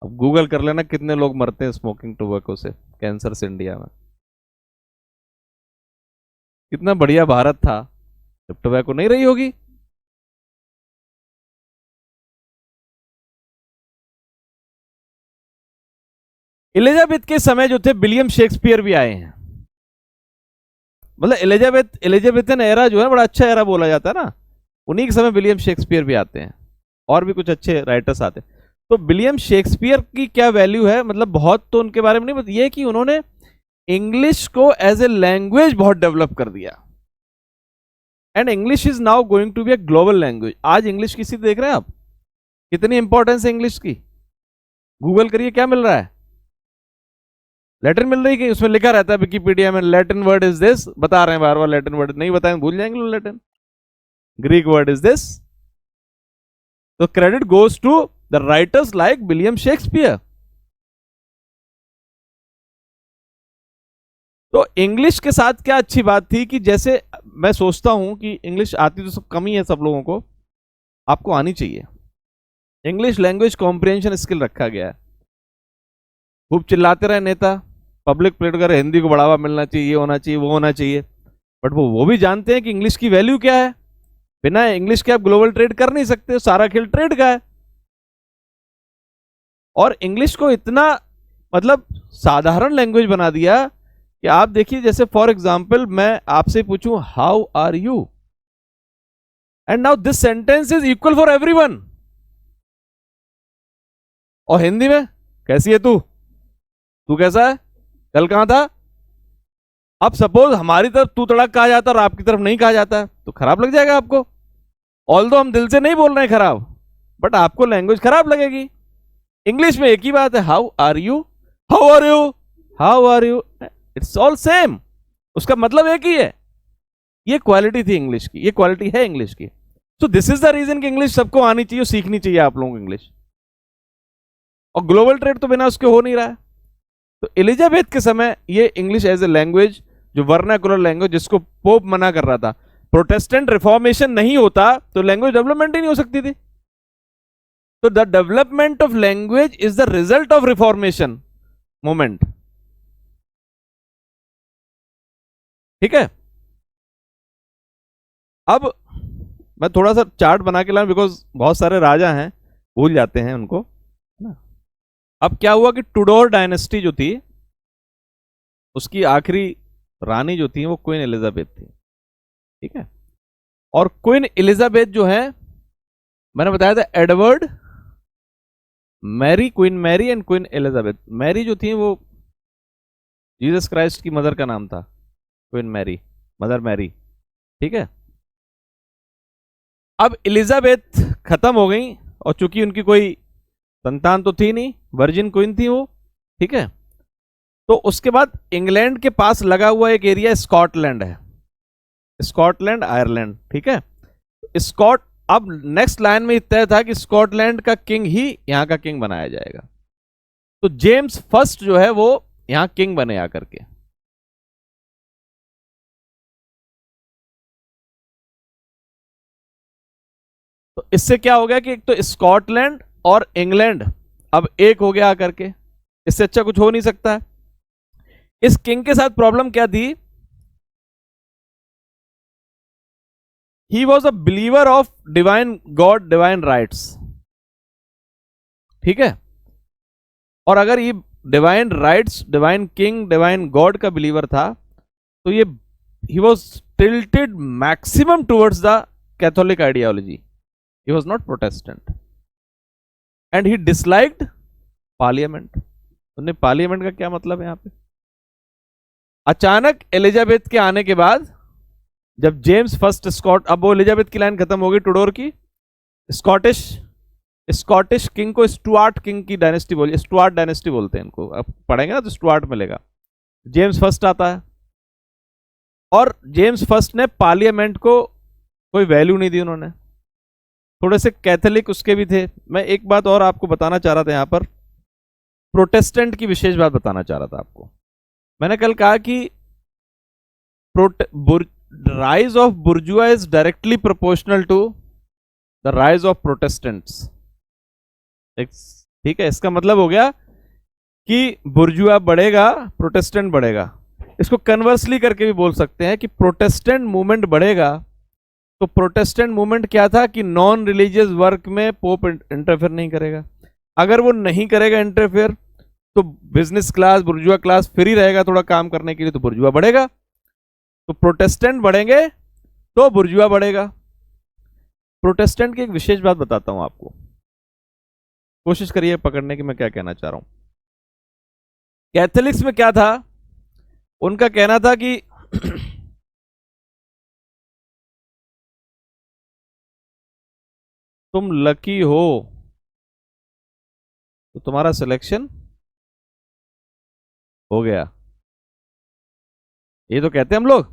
अब गूगल कर लेना कितने लोग मरते हैं स्मोकिंग टोबैको से, कैंसर से इंडिया में। कितना बढ़िया भारत था जब टोबैको नहीं रही होगी। एलिजाबेथ के समय जो थे विलियम शेक्सपियर भी आए हैं। मतलब एलिजाबेथन एरा जो है बड़ा अच्छा एरा बोला जाता है ना, उन्हीं के समय विलियम शेक्सपियर भी आते हैं और भी कुछ अच्छे राइटर्स आते हैं। तो विलियम शेक्सपियर की क्या वैल्यू है, मतलब बहुत तो उनके बारे में नहीं, बस ये कि उन्होंने इंग्लिश को एज ए लैंग्वेज बहुत डेवलप कर दिया। And English is now going to be a global language. आज इंग्लिश किसी देख रहे हैं आप, कितनी इंपॉर्टेंस है इंग्लिश की? गूगल करिए, क्या मिल रहा है? लैटिन मिल रही है कि उसमें लिखा रहता है विकिपीडिया में लैटिन वर्ड इज दिस, बता रहे हैं बार बार लैटिन वर्ड, नहीं बताएं भूल जाएंगे लोग Latin. Greek word is this. तो credit goes to the writers like William Shakespeare. तो इंग्लिश के साथ क्या अच्छी बात थी कि जैसे मैं सोचता हूं कि इंग्लिश आती तो सब कम ही है, सब लोगों को, आपको आनी चाहिए। इंग्लिश लैंग्वेज कॉम्प्रिहेंशन स्किल रखा गया है। खूब चिल्लाते रहे नेता, पब्लिक प्लेटफॉर्म हिंदी को बढ़ावा मिलना चाहिए, ये होना चाहिए, वो होना चाहिए, बट वो भी जानते हैं कि इंग्लिश की वैल्यू क्या है। बिना इंग्लिश के आप ग्लोबल ट्रेड कर नहीं सकते, सारा खेल ट्रेड का है। और इंग्लिश को इतना मतलब साधारण लैंग्वेज बना दिया कि आप देखिए, जैसे फॉर एग्जाम्पल मैं आपसे पूछूं how are you, and now this sentence is equal for everyone. और हिंदी में कैसी है तू, तू कैसा है, कल कहां था। अब सपोज हमारी तरफ तू तड़क कहा जाता और आपकी तरफ नहीं कहा जाता तो खराब लग जाएगा आपको। ऑल्दो हम दिल से नहीं बोल रहे हैं खराब, बट आपको लैंग्वेज खराब लगेगी। इंग्लिश में एक ही बात है, how are you, how are you, how are you, it's all same, उसका मतलब एक ही है। ये क्वालिटी थी इंग्लिश की, ये क्वालिटी है इंग्लिश की। तो दिस इज द रीजन कि इंग्लिश सबको आनी चाहिए, सीखनी चाहिए आप लोगों को इंग्लिश। और ग्लोबल ट्रेड तो बिना उसके हो नहीं रहा है। तो एलिजाबेथ के समय ये इंग्लिश एज ए लैंग्वेज, जो वर्नाकुलर लैंग्वेज, जिसको पोप मना कर रहा था, प्रोटेस्टेंट रिफॉर्मेशन नहीं होता तो लैंग्वेज डेवलपमेंट ही नहीं हो सकती थी। तो the development of language is the result of reformation moment. ठीक है। अब मैं थोड़ा सा चार्ट बना के लाऊं, बिकॉज बहुत सारे राजा हैं, भूल जाते हैं उनको ना। अब क्या हुआ कि टुडोर डायनेस्टी जो थी, उसकी आखिरी रानी जो थी वो क्वीन एलिजाबेथ थी। ठीक है। और क्वीन एलिजाबेथ जो है, मैंने बताया था Edward, Mary, Queen Mary and Queen Elizabeth. Mary जो थी वो जीसस क्राइस्ट की मदर का नाम था, क्वीन मैरी, मदर मैरी। ठीक है। अब एलिजाबेथ खत्म हो गई, और चूंकि उनकी कोई संतान तो थी नहीं, वर्जिन क्वीन थी वो। ठीक है। तो उसके बाद इंग्लैंड के पास लगा हुआ एक एरिया स्कॉटलैंड है, स्कॉटलैंड आयरलैंड। ठीक है। स्कॉट, अब नेक्स्ट लाइन में तय था कि स्कॉटलैंड का किंग ही यहां का किंग बनाया जाएगा। तो जेम्स फर्स्ट जो है वो यहां किंग बने आकर के। तो इससे क्या हो गया कि एक तो स्कॉटलैंड और इंग्लैंड अब एक हो गया आकर के। इससे अच्छा कुछ हो नहीं सकता है। इस किंग के साथ प्रॉब्लम क्या थी, ही was a believer of divine God, divine rights. ठीक है। और अगर ये divine rights, divine king, divine God का बिलीवर था, तो ये he was tilted maximum towards the Catholic ideology. He was not Protestant and he disliked parliament. उन्हें पार्लियामेंट का क्या मतलब है यहां पे। अचानक एलिजाबेथ के आने के बाद, जब जेम्स फर्स्ट स्कॉट, अब वो एलिजाबेथ की लाइन खत्म हो गई टुडोर की, स्कॉटिश, स्कॉटिश किंग को स्टुआर्ट किंग की डायनेस्टी बोली, स्टुआर्ट डायनेस्टी बोलते हैं इनको, अब पढ़ेंगे ना तो स्टुआर्ट मिलेगा। जेम्स फर्स्ट आता है, और जेम्स फर्स्ट ने पार्लियामेंट को कोई वैल्यू नहीं दी उन्होंने। थोड़े से कैथोलिक उसके भी थे। मैं एक बात और आपको बताना चाह रहा था यहां पर, प्रोटेस्टेंट की विशेष बात बताना चाह रहा था आपको। मैंने कल कहा कि rise of bourgeois is directly proportional to the rise of protestants. ठीक है। इसका मतलब हो गया कि बुर्जुआ बढ़ेगा, प्रोटेस्टेंट बढ़ेगा। इसको कन्वर्सली करके भी बोल सकते हैं कि प्रोटेस्टेंट मूवमेंट बढ़ेगा। तो प्रोटेस्टेंट मूवमेंट क्या था कि नॉन रिलीजियस वर्क में पोप इंटरफेयर नहीं करेगा। अगर वो नहीं करेगा इंटरफेयर, तो बिजनेस क्लास, बुर्जुआ क्लास फ्री रहेगा थोड़ा काम करने के लिए, तो बुर्जुआ बढ़ेगा। तो प्रोटेस्टेंट बढ़ेंगे तो बुर्जुआ बढ़ेगा। प्रोटेस्टेंट की एक विशेष बात बताता हूं आपको, कोशिश करिए पकड़ने की मैं क्या कहना चाह रहा हूं। कैथोलिक्स में क्या था, उनका कहना था कि तुम लकी हो तो तुम्हारा सिलेक्शन हो गया, ये तो कहते हैं हम लोग।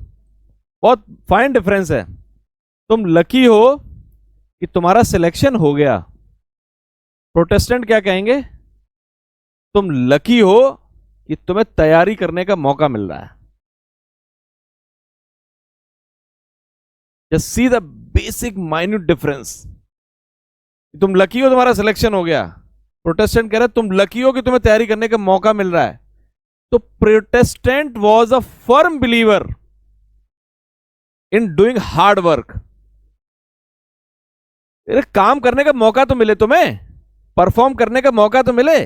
बहुत फाइन डिफरेंस है। तुम लकी हो कि तुम्हारा सिलेक्शन हो गया, प्रोटेस्टेंट क्या कहेंगे? तुम लकी हो कि तुम्हें तैयारी करने का मौका मिल रहा है। Just see the basic minute difference. तुम लकी हो तुम्हारा सिलेक्शन हो गया, प्रोटेस्टेंट कह रहे तुम लकी हो कि तुम्हें तैयारी करने का मौका मिल रहा है। तो Protestant was a firm believer in doing hard work. काम करने का मौका तो मिले तुम्हें, परफॉर्म करने का मौका तो मिले।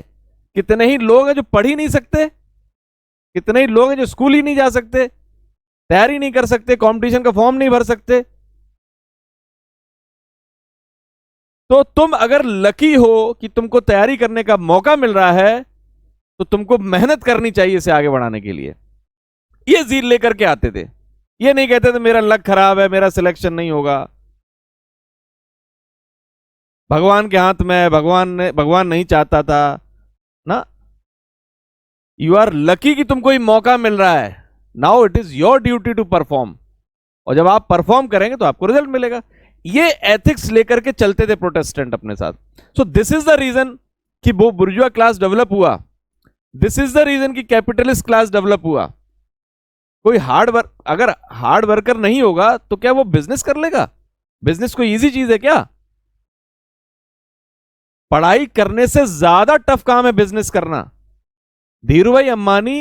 कितने ही लोग हैं जो पढ़ ही नहीं सकते, कितने ही लोग हैं जो स्कूल ही नहीं जा सकते, तैयारी नहीं कर सकते, कंपटीशन का फॉर्म नहीं भर सकते। तो तुम अगर लकी हो कि तुमको तैयारी करने का मौका मिल रहा है तो तुमको मेहनत करनी चाहिए इसे आगे बढ़ाने के लिए। ये जीत लेकर के आते थे, ये नहीं कहते थे मेरा लक खराब है, मेरा सिलेक्शन नहीं होगा, भगवान के हाथ में है, भगवान नहीं चाहता था ना। यू आर लकी कि तुमको ये मौका मिल रहा है। Now it is your duty to perform, और जब आप परफॉर्म करेंगे तो आपको रिजल्ट मिलेगा। ये एथिक्स लेकर के चलते थे प्रोटेस्टेंट अपने साथ। So this is the reason कि वो बुर्जुआ क्लास डेवलप हुआ, दिस इज द रीजन कि कैपिटलिस्ट क्लास डेवलप हुआ। कोई अगर हार्ड वर्कर नहीं होगा तो क्या वो बिजनेस कर लेगा? बिजनेस कोई इजी चीज है क्या? पढ़ाई करने से ज्यादा टफ काम है बिजनेस करना। धीरूभाई अंबानी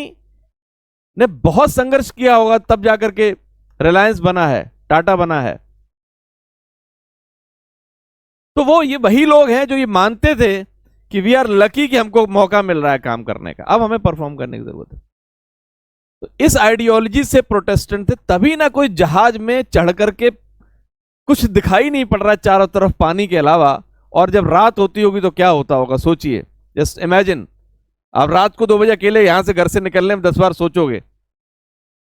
ने बहुत संघर्ष किया होगा तब जाकर के रिलायंस बना है, टाटा बना है। तो वो ये वही लोग हैं जो ये मानते थे कि वी आर लकी कि हमको मौका मिल रहा है काम करने का, अब हमें परफॉर्म करने की जरूरत है। तो इस आइडियोलॉजी से प्रोटेस्टेंट थे, तभी ना कोई जहाज में चढ़ करके कुछ दिखाई नहीं पड़ रहा है चारों तरफ पानी के अलावा, और जब रात होती होगी तो क्या होता होगा सोचिए। जस्ट इमेजिन, आप रात को 2 बजे अकेले यहां से घर से निकलने में 10 बार सोचोगे।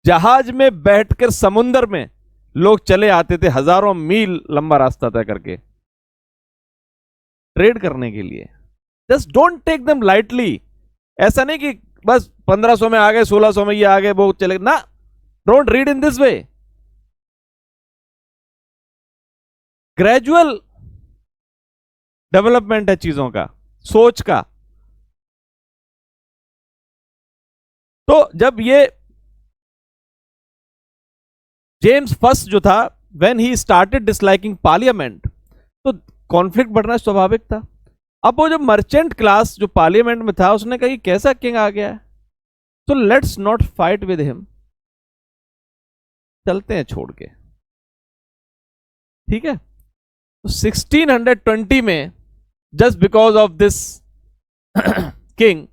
जहाज में बैठकर समुद्र में लोग चले आते थे हजारों मील लंबा रास्ता तय करके ट्रेड करने के लिए। Just don't take them lightly. ऐसा नहीं कि बस 1500 में आ गए, 1600 में ये आ गए, वो चले ना। Don't read in this way. Gradual development है चीजों का, सोच का। तो जब ये जेम्स फर्स्ट जो था, when he started disliking parliament, तो कॉन्फ्लिक्ट बढ़ना स्वाभाविक था। अब वो जो मर्चेंट क्लास जो पार्लियामेंट में था उसने कहा कैसा किंग आ गया है, तो let's not fight with him, चलते हैं छोड़ के। ठीक है, तो 1620 में just because of this king,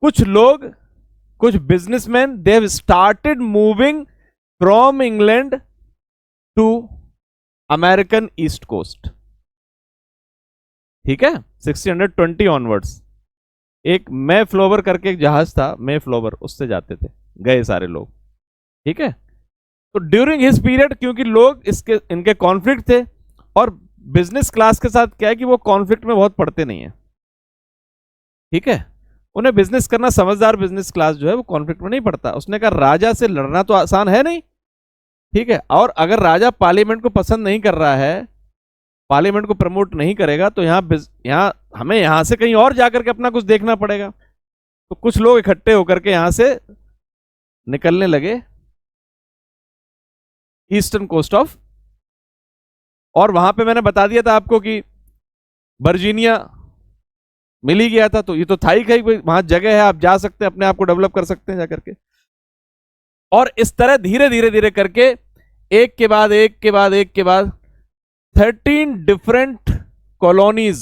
कुछ लोग, कुछ businessmen, they have started moving from England to American east coast. ठीक है, 1620 ऑनवर्ड्स। एक मे फ्लोवर करके एक जहाज था, मे फ्लोवर, उससे जाते थे, गए सारे लोग। ठीक है, तो ड्यूरिंग हिज पीरियड, क्योंकि लोग इनके कॉन्फ्लिक्ट थे, और बिजनेस क्लास के साथ क्या है कि वो कॉन्फ्लिक्ट में बहुत पड़ते नहीं है। ठीक है, उन्हें बिजनेस करना, समझदार बिजनेस क्लास जो है वो कॉन्फ्लिक्ट में नहीं पड़ता। उसने कहा राजा से लड़ना तो आसान है नहीं। ठीक है, और अगर राजा पार्लियामेंट को पसंद नहीं कर रहा है, पार्लियामेंट को प्रमोट नहीं करेगा, तो यहाँ हमें यहां से कहीं और जाकर के अपना कुछ देखना पड़ेगा। तो कुछ लोग इकट्ठे होकर के यहां से निकलने लगे ईस्टर्न कोस्ट ऑफ, और वहां पे मैंने बता दिया था आपको कि वर्जीनिया मिल ही गया था, तो ये तो था ही कहीं वहां जगह है, आप जा सकते हैं, अपने आप को डेवलप कर सकते हैं जाकर के। और इस तरह धीरे धीरे धीरे करके एक के बाद एक के बाद एक के बाद 13 different colonies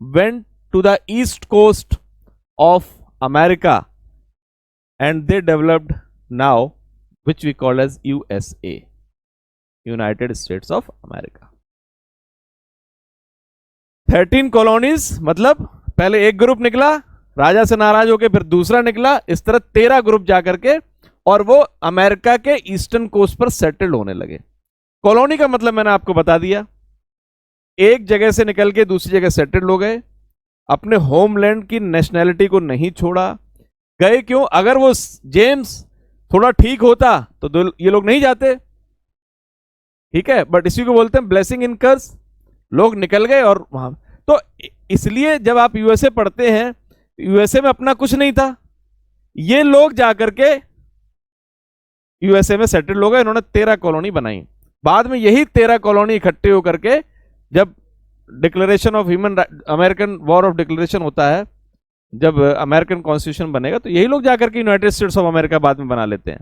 went to the east coast of America, and they developed now which we call as USA, United States of America। 13 colonies, मतलब पहले एक ग्रुप निकला, राजा से नाराज होकर फिर दूसरा निकला, इस तरह 13 ग्रुप जाकर के और वो अमेरिका के ईस्टर्न कोस्ट पर सेटल्ड होने लगे। कॉलोनी का मतलब मैंने आपको बता दिया, एक जगह से निकल के दूसरी जगह सेटल्ड हो गए, अपने होमलैंड की नेशनैलिटी को नहीं छोड़ा। गए क्यों? अगर वो जेम्स थोड़ा ठीक होता तो ये लोग नहीं जाते, ठीक है, बट इसी को बोलते हैं ब्लेसिंग इन कर्स। लोग निकल गए और वहां, तो इसलिए जब आप यूएसए पढ़ते हैं, यूएसए में अपना कुछ नहीं था, ये लोग जाकर के यूएसए में सेटल हो गए, इन्होंने 13 कॉलोनी बनाई। बाद में यही 13 कॉलोनी इकट्ठे होकर के जब declaration of human, American war of declaration होता है, जब अमेरिकन कॉन्स्टिट्यूशन बनेगा, तो यही लोग जाकर के यूनाइटेड स्टेट्स ऑफ अमेरिका बाद में बना लेते हैं।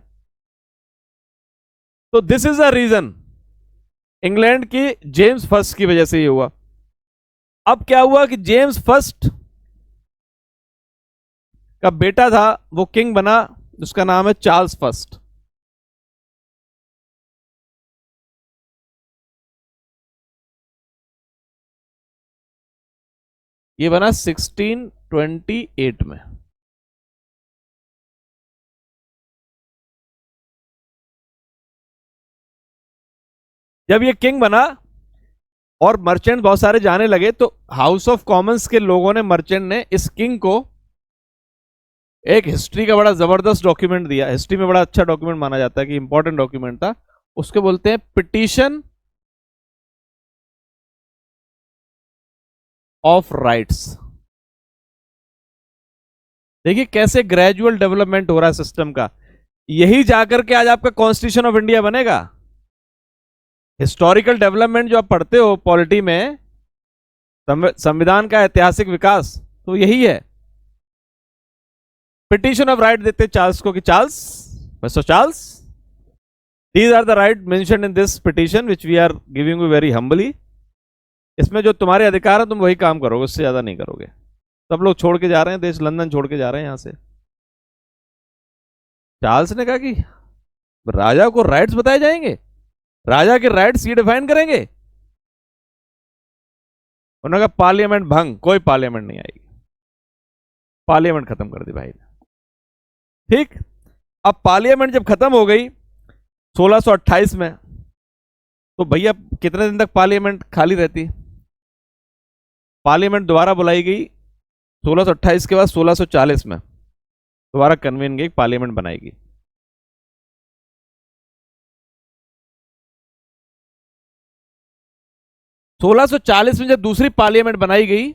तो this is a reason, England की जेम्स फर्स्ट की वजह से ये हुआ। अब क्या हुआ कि जेम्स फर्स्ट का बेटा था, वो किंग बना, उसका नाम है चार्ल्स फर्स्ट। ये बना 1628 में। जब ये किंग बना और मर्चेंट बहुत सारे जाने लगे, तो हाउस ऑफ कॉमन्स के लोगों ने, मर्चेंट ने इस किंग को एक हिस्ट्री का बड़ा जबरदस्त डॉक्यूमेंट दिया। हिस्ट्री में बड़ा अच्छा डॉक्यूमेंट माना जाता है कि इंपॉर्टेंट डॉक्यूमेंट था। उसके बोलते हैं पिटीशन ऑफ राइट्स। देखिए कैसे ग्रेजुअल डेवलपमेंट हो रहा है सिस्टम का। यही जाकर के आज आपका कॉन्स्टिट्यूशन ऑफ इंडिया बनेगा। हिस्टोरिकल डेवलपमेंट जो आप पढ़ते हो पॉलिटी में, संविधान का ऐतिहासिक विकास, तो यही है। पिटीशन ऑफ राइट देते चार्ल्स को कि Charles, mister Charles, these are the right mentioned in this petition which we are giving you very humbly. इसमें जो तुम्हारे अधिकार है तुम वही काम करोगे, उससे ज्यादा नहीं करोगे। सब लोग छोड़ के जा रहे हैं देश, लंदन छोड़ के जा रहे हैं यहां से। चार्ल्स ने कहा कि राजा को राइट्स बताए जाएंगे, राजा के राइट्स ये डिफाइन करेंगे। उन्होंने कहा पार्लियामेंट भंग, कोई पार्लियामेंट नहीं आएगी। पार्लियामेंट खत्म कर दी भाई ने। ठीक, अब पार्लियामेंट जब खत्म हो गई 1628 में, तो भैया कितने दिन तक पार्लियामेंट खाली रहती? पार्लियामेंट दोबारा बुलाई गई 1628 के बाद 1640 में दोबारा कन्वीन की पार्लियामेंट बनाएगी। सोलह सौ 40 में जब दूसरी पार्लियामेंट बनाई गई,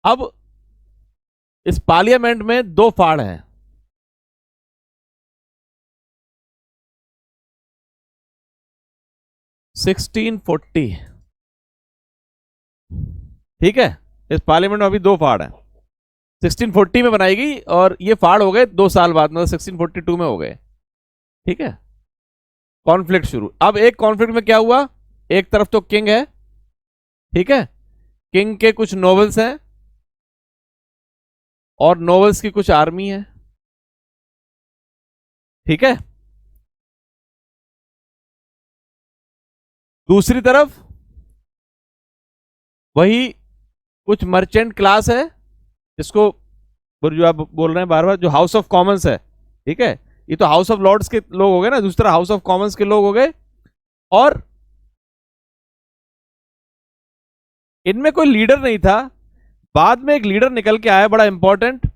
अब इस पार्लियामेंट में दो फाड़ हैं। सिक्सटीन 1640, ठीक है, इस पार्लियामेंट में अभी दो फाड़ हैं। 1640 में बनाई गई और ये फाड़ हो गए 2 साल बाद, मतलब 1642 में हो गए। ठीक है, कॉन्फ्लिक्ट शुरू। अब एक कॉन्फ्लिक्ट में क्या हुआ, एक तरफ तो किंग है, ठीक है, किंग के कुछ नोबल्स हैं और नोबल्स की कुछ आर्मी है, ठीक है। दूसरी तरफ वही कुछ मर्चेंट क्लास है, जिसको जो आप बोल रहे हैं बार बार, जो हाउस ऑफ कॉमन्स है, ठीक है। ये तो हाउस ऑफ लॉर्ड्स के लोग हो गए ना, दूसरा हाउस ऑफ कॉमन्स के लोग हो गए। और इनमें कोई लीडर नहीं था। बाद में एक लीडर निकल के आया बड़ा इंपॉर्टेंट,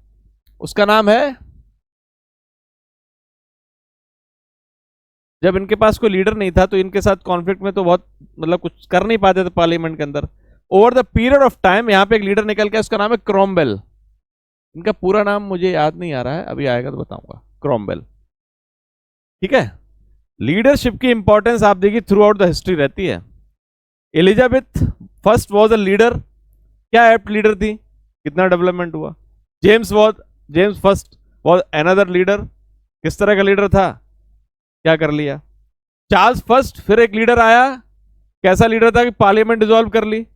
उसका नाम है, जब इनके पास कोई लीडर नहीं था तो इनके साथ कॉन्फ्लिक्ट में तो बहुत, मतलब कुछ कर नहीं पाते थे पार्लियामेंट के अंदर। Over the period of time यहां पे एक लीडर निकल के, उसका नाम है क्रॉमवेल। इनका पूरा नाम मुझे याद नहीं आ रहा है, अभी आएगा तो बताऊंगा। क्रॉमवेल, ठीक है। लीडरशिप की इंपॉर्टेंस आप देखिए थ्रू आउट द हिस्ट्री रहती है। Elizabeth first was a leader, क्या एप्ट लीडर थी, कितना डेवलपमेंट हुआ। James first was another leader, किस तरह का लीडर था, क्या कर लिया। चार्ल्स फर्स्ट फिर एक लीडर आया, कैसा लीडर था कि पार्लियामेंट डिसॉल्व कर ली।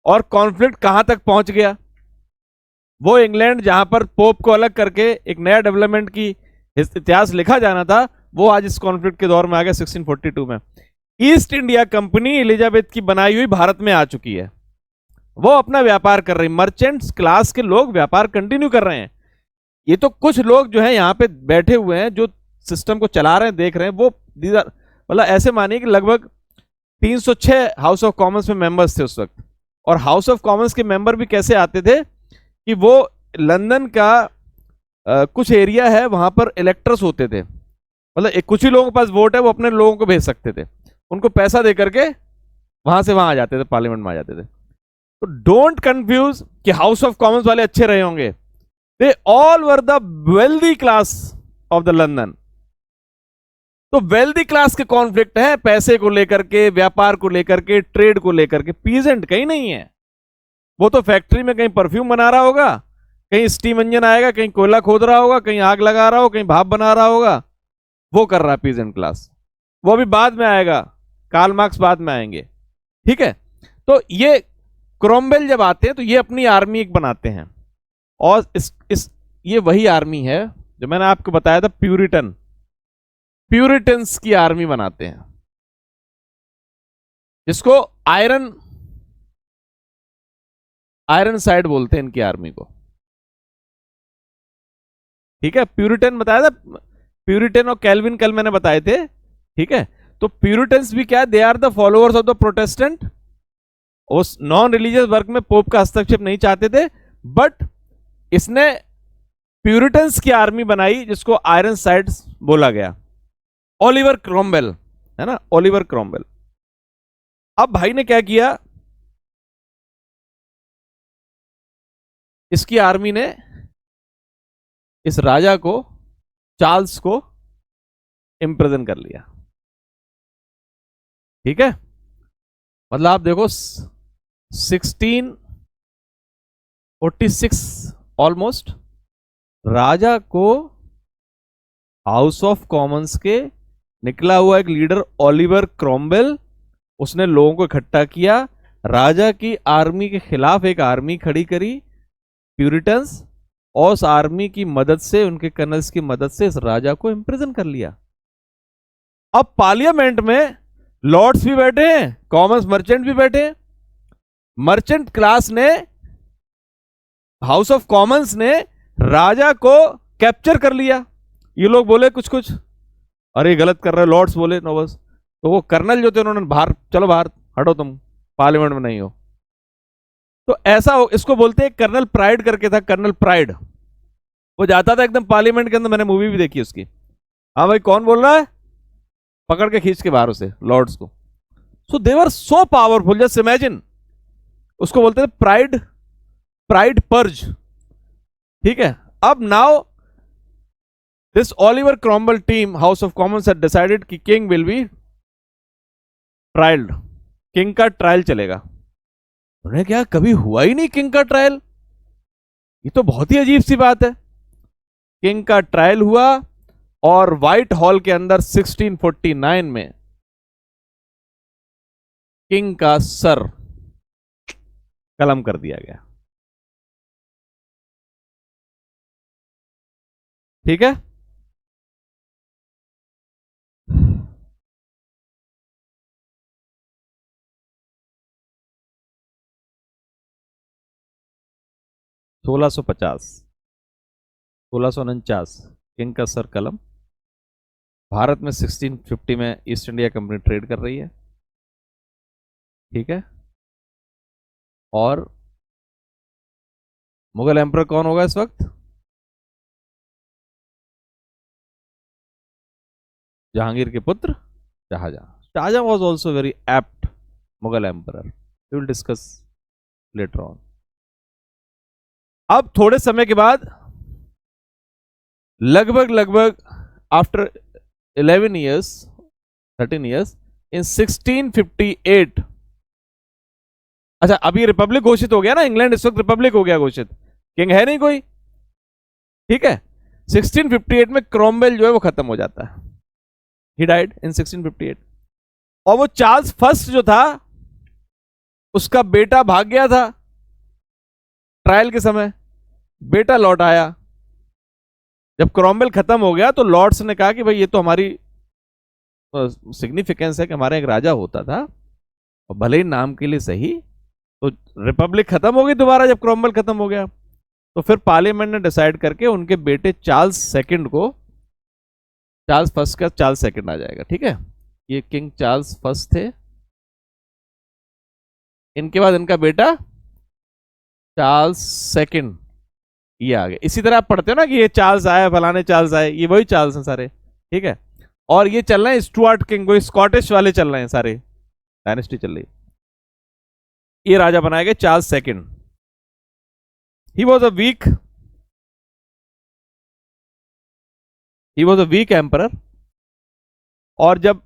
और कॉन्फ्लिक्ट कहां तक पहुंच गया, वो इंग्लैंड जहां पर पोप को अलग करके एक नया डेवलपमेंट की इतिहास लिखा जाना था, वो आज इस कॉन्फ्लिक्ट के दौर में आ गया 1642 में। ईस्ट इंडिया कंपनी एलिजाबेथ की बनाई हुई भारत में आ चुकी है, वो अपना व्यापार कर रही, मर्चेंट्स क्लास के लोग व्यापार कंटिन्यू कर रहे हैं। ये तो कुछ लोग जो है यहाँ पे बैठे हुए हैं जो सिस्टम को चला रहे हैं, देख रहे हैं, वो मतलब ऐसे मानिए कि लगभग 306 हाउस ऑफ कॉमन्स में मेंबर्स थे उस वक्त। और हाउस ऑफ कॉमन्स के मेंबर भी कैसे आते थे कि वो लंदन का कुछ एरिया है वहां पर इलेक्टर्स होते थे, मतलब एक कुछ ही लोगों के पास वोट है, वो अपने लोगों को भेज सकते थे, उनको पैसा दे करके वहां से वहां आ जाते थे, पार्लियामेंट में आ जाते थे। तो डोंट कंफ्यूज कि हाउस ऑफ कॉमन्स वाले अच्छे रहे होंगे, they all were the wealthy class of the London. तो वेल्दी क्लास के कॉन्फ्लिक्ट है पैसे को लेकर के, व्यापार को लेकर के, ट्रेड को लेकर के, पीजेंट कहीं नहीं है। वो तो फैक्ट्री में कहीं परफ्यूम बना रहा होगा, कहीं स्टीम इंजन आएगा, कहीं कोयला खोद रहा होगा, कहीं आग लगा रहा होगा, कहीं भाप बना रहा होगा, वो कर रहा है पीजेंट क्लास। वो अभी बाद में आएगा, कार्ल मार्क्स बाद में आएंगे, ठीक है। तो ये क्रोमवेल जब आते हैं तो ये अपनी आर्मी एक बनाते हैं, और ये वही आर्मी है जो मैंने आपको बताया था, प्यूरिटन्स की आर्मी बनाते हैं, जिसको आयरन साइड बोलते हैं इनकी आर्मी को, ठीक है। प्यूरिटन बताया था, प्यूरिटन और कैल्विन कल मैंने बताए थे, ठीक है। तो प्यूरिटन्स भी क्या है, they are the followers of the Protestant. उस नॉन रिलीजियस वर्क में पोप का हस्तक्षेप नहीं चाहते थे, बट इसने प्यूरिटन्स की आर्मी बनाई जिसको आयरन साइड्स बोला गया। ओलिवर क्रोमवेल है ना, ओलिवर क्रोमवेल। अब भाई ने क्या किया, इसकी आर्मी ने इस राजा को, चार्ल्स को इंप्रिजन कर लिया, ठीक है। मतलब आप देखो 1646 ऑलमोस्ट, राजा को हाउस ऑफ कॉमन्स के निकला हुआ एक लीडर ओलिवर क्रोमवेल, उसने लोगों को इकट्ठा किया, राजा की आर्मी के खिलाफ एक आर्मी खड़ी करी, प्यूरिटन्स, और उस आर्मी की मदद से, उनके कर्नल्स की मदद से इस राजा को इंप्रिजन कर लिया। अब पार्लियामेंट में लॉर्ड्स भी बैठे हैं, कॉमन्स मर्चेंट भी बैठे हैं। मर्चेंट क्लास ने, हाउस ऑफ कॉमन्स ने राजा को कैप्चर कर लिया। ये लोग बोले कुछ कुछ, अरे गलत कर रहे हो, लॉर्ड्स बोले, नोबल्स। तो वो कर्नल जो थे उन्होंने बाहर, चलो बाहर हटो, तुम पार्लियामेंट में नहीं हो। तो ऐसा हो, इसको बोलते हैं कर्नल प्राइड करके था, कर्नल प्राइड। वो जाता था एकदम पार्लियामेंट के अंदर, मैंने मूवी भी देखी उसकी। हाँ भाई कौन बोल रहा है, पकड़ के खींच के बाहर उसे, लॉर्ड्स को। सो दे वर सो पावरफुल, जस्ट इमेजिन। उसको बोलते थे प्राइड पर्ज, ठीक है। अब now this Oliver Cromwell team, house of Commons had decided कि king will be trialled, king का ट्रायल चलेगा। उन्हें क्या, कभी हुआ ही नहीं किंग का ट्रायल, ये तो बहुत ही अजीब सी बात है। किंग का ट्रायल हुआ, और व्हाइट हॉल के अंदर 1649 में किंग का सर कलम कर दिया गया, ठीक है। सोलह सौ 1649 किंग का सर कलम। भारत में 1650 में ईस्ट इंडिया कंपनी ट्रेड कर रही है, ठीक है। और मुगल एम्परर कौन होगा इस वक्त, जहांगीर के पुत्र Shahjahan. Shahjahan was also very apt Mughal emperor, we will discuss later on. अब थोड़े समय के बाद, लगभग आफ्टर 11 years, 13 years, in 1658, अच्छा अभी रिपब्लिक घोषित हो गया ना, इंग्लैंड इस वक्त रिपब्लिक हो गया घोषित, किंग है नहीं कोई, ठीक है। 1658 में क्रोमवेल जो है वो खत्म हो जाता है, ही डाइड इन 1658। और वो चार्ल्स फर्स्ट जो था, उसका बेटा भाग गया था ट्रायल के समय, बेटा लौट आया। जब क्रोमवेल खत्म हो गया तो लॉर्ड्स ने कहा कि भाई ये तो हमारी सिग्निफिकेंस है कि हमारा एक राजा होता था, और भले ही नाम के लिए सही, तो रिपब्लिक खत्म हो गई दोबारा जब क्रोमवेल खत्म हो गया। तो फिर पार्लियामेंट ने डिसाइड करके उनके बेटे चार्ल्स सेकंड को, चार्ल्स फर्स्ट का चार्ल्स सेकंड आ जाएगा, ठीक है। ये किंग चार्ल्स फर्स्ट थे, इनके बाद इनका बेटा चार्ल्स सेकंड, ये आ गए। इसी तरह आप पढ़ते हो ना कि ये चार्ल्स आए, फलाने चार्ल्स आए, ये वही चार्ल्स हैं सारे, ठीक है। और ये चल रहे हैं स्टुअर्ट किंग, कोई स्कॉटिश वाले चल रहे हैं सारे, डायनेस्टी चल रही है। ये राजा बनाए गए Charles second. He was a weak emperor. और जब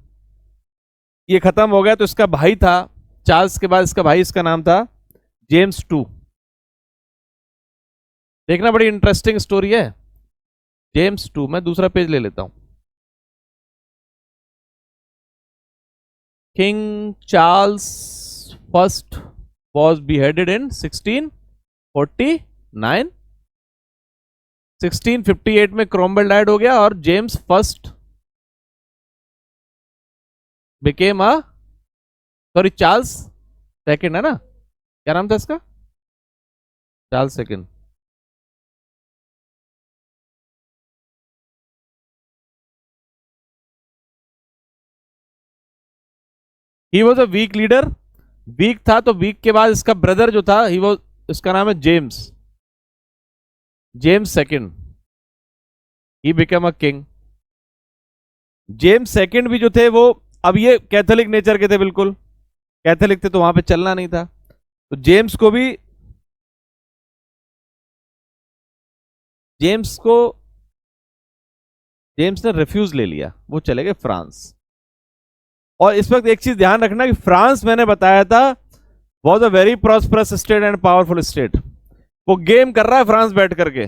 ये खत्म हो गया तो इसका भाई था चार्ल्स के बाद, इसका भाई, इसका नाम था जेम्स टू। देखना, बड़ी इंटरेस्टिंग स्टोरी है। जेम्स टू, मैं दूसरा पेज ले लेता हूं। King Charles first was beheaded in 1649। 1658 में क्रोमवेल डाइड हो गया और James first became a, sorry, Charles second है ना, क्या नाम था इसका, Charles second. He was a weak leader, weak था, तो वीक के बाद इसका ब्रदर जो था, ही वॉज, इसका नाम है James, James second, he become a king. James second भी जो थे वो, अब ये कैथोलिक नेचर के थे, बिल्कुल कैथोलिक थे, तो वहां पे चलना नहीं था, तो जेम्स को भी, जेम्स ने रिफ्यूज ले लिया, वो चले गए फ्रांस। और इस वक्त एक चीज ध्यान रखना कि फ्रांस, मैंने बताया था, was a very prosperous state and powerful state. वो गेम कर रहा है फ्रांस बैठ करके,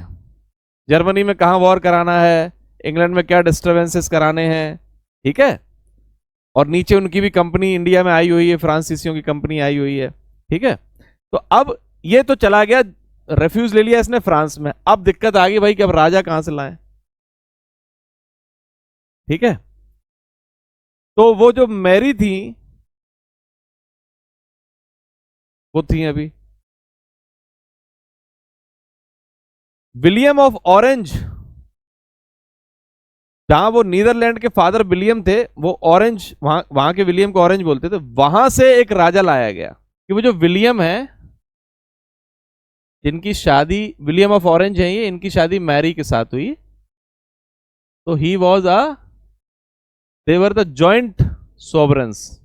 जर्मनी में कहां वॉर कराना है, इंग्लैंड में क्या डिस्टर्बेंसेस कराने हैं, ठीक है। और नीचे उनकी भी कंपनी इंडिया में आई हुई है, फ्रांसीसियों की कंपनी आई हुई है, ठीक है। तो अब ये तो चला गया, रेफ्यूज ले लिया इसने फ्रांस में। अब दिक्कत आ गई भाई कि अब राजा कहां से लाएं, ठीक है। तो वो जो मैरी थी, वो थी अभी विलियम ऑफ ऑरेंज, जहां वो नीदरलैंड के फादर विलियम थे, वो ऑरेंज, वहां के विलियम को ऑरेंज बोलते थे, वहां से एक राजा लाया गया। कि वो जो विलियम है, जिनकी शादी, विलियम ऑफ ऑरेंज है ये, इनकी शादी मैरी के साथ हुई, तो he was a, they were the joint sovereigns,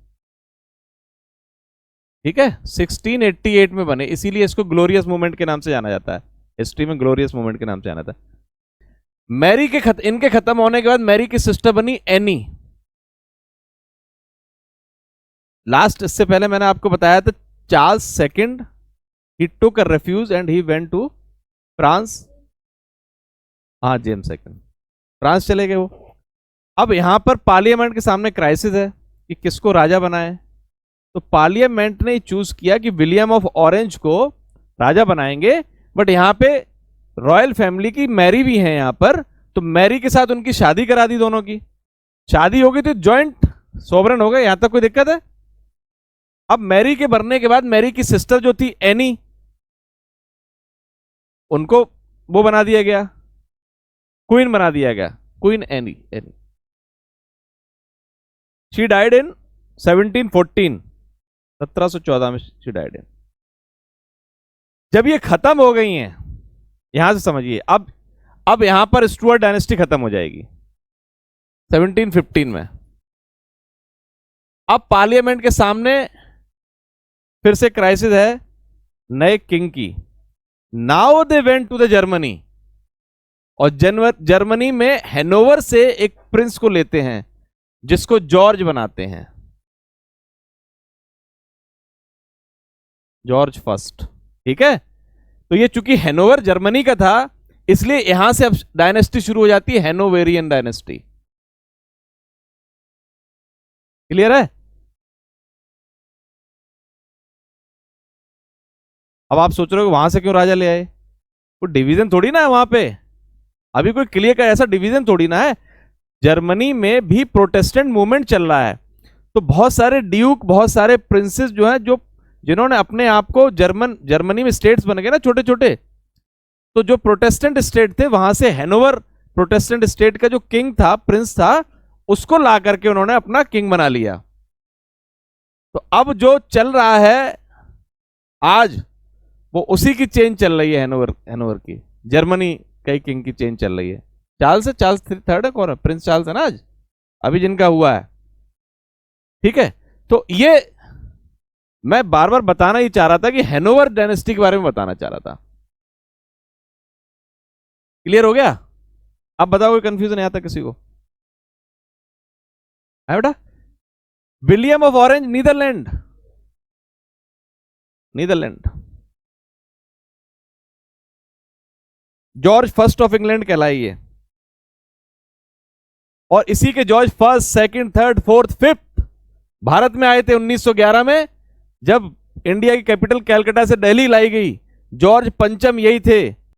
ठीक है। 1688 में बने, इसीलिए इसको ग्लोरियस मूवमेंट के नाम से जाना जाता है, हिस्ट्री में ग्लोरियस मूवमेंट के नाम से जाना था। मैरी के इनके खत्म होने के बाद मैरी की सिस्टर बनी एनी। लास्ट, इससे पहले मैंने आपको बताया था, Charles second, he took a refuge and he went to France. हाँ, जेम्स सेकंड फ्रांस चले गए वो। अब यहां पर पार्लियामेंट के सामने क्राइसिस है कि किसको राजा बनाए। तो पार्लियामेंट ने चूज किया कि विलियम ऑफ ऑरेंज को राजा बनाएंगे, बट यहां पे रॉयल फैमिली की मैरी भी है यहां पर, तो मैरी के साथ उनकी शादी करा दी, दोनों की शादी हो गई, तो जॉइंट सोवरेन हो गए। यहां तक कोई दिक्कत है? अब मैरी के मरने के बाद मैरी की सिस्टर जो थी एनी, उनको वो बना दिया गया, क्वीन बना दिया गया, queen any. She died in 1714, 1714 में शी डाइड इन। जब ये खत्म हो गई हैं, यहां से समझिए, अब यहां पर स्टुअर्ट डायनेस्टी खत्म हो जाएगी 1715 में। अब पार्लियामेंट के सामने फिर से क्राइसिस है नए किंग की। Now they went to the Germany, और जर्मनी में हैनोवर से एक प्रिंस को लेते हैं जिसको जॉर्ज बनाते हैं, जॉर्ज फर्स्ट, ठीक है। तो ये चूंकि हैनोवर जर्मनी का था, इसलिए यहां से अब डायनेस्टी शुरू हो जाती है, हैनोवेरियन डायनेस्टी। क्लियर है? अब आप सोच रहे हो वहां से क्यों राजा ले आए, कोई डिवीजन थोड़ी ना है वहां पे, अभी कोई क्लियर का ऐसा डिवीजन थोड़ी ना है। जर्मनी में भी प्रोटेस्टेंट मूवमेंट चल रहा है, तो बहुत सारे ड्यूक, बहुत सारे प्रिंसेस जो हैं, जो जिन्होंने अपने आप को जर्मनी में स्टेट्स बन गए ना छोटे छोटे, तो जो प्रोटेस्टेंट स्टेट थे वहां से हैनोवर प्रोटेस्टेंट स्टेट का जो किंग था, प्रिंस था, उसको ला करके उन्होंने अपना किंग बना लिया। तो अब जो चल रहा है आज, वो उसी की चेंज चल रही है, हैनोवर की, जर्मनी कई किंग की चेंज चल रही है। चार्ल्स थर्ड है, कौन है? प्रिंस चार्ल्स है ना आज अभी जिनका हुआ है। ठीक है, तो ये मैं बार बार बताना ही चाह रहा था कि हैनोवर डायनेस्टी के बारे में बताना चाह रहा था। क्लियर हो गया? अब बताओ, कोई कंफ्यूजन नहीं आता किसी को? है बेटा? William of Orange, Netherland, Netherland. George first of England कहलाइए, और इसी के George first, second, third, fourth, fifth Bharat में आए थे 1911 में, जब इंडिया की कैपिटल कैलकाटा से दिल्ली लाई गई। जॉर्ज पंचम यही थे,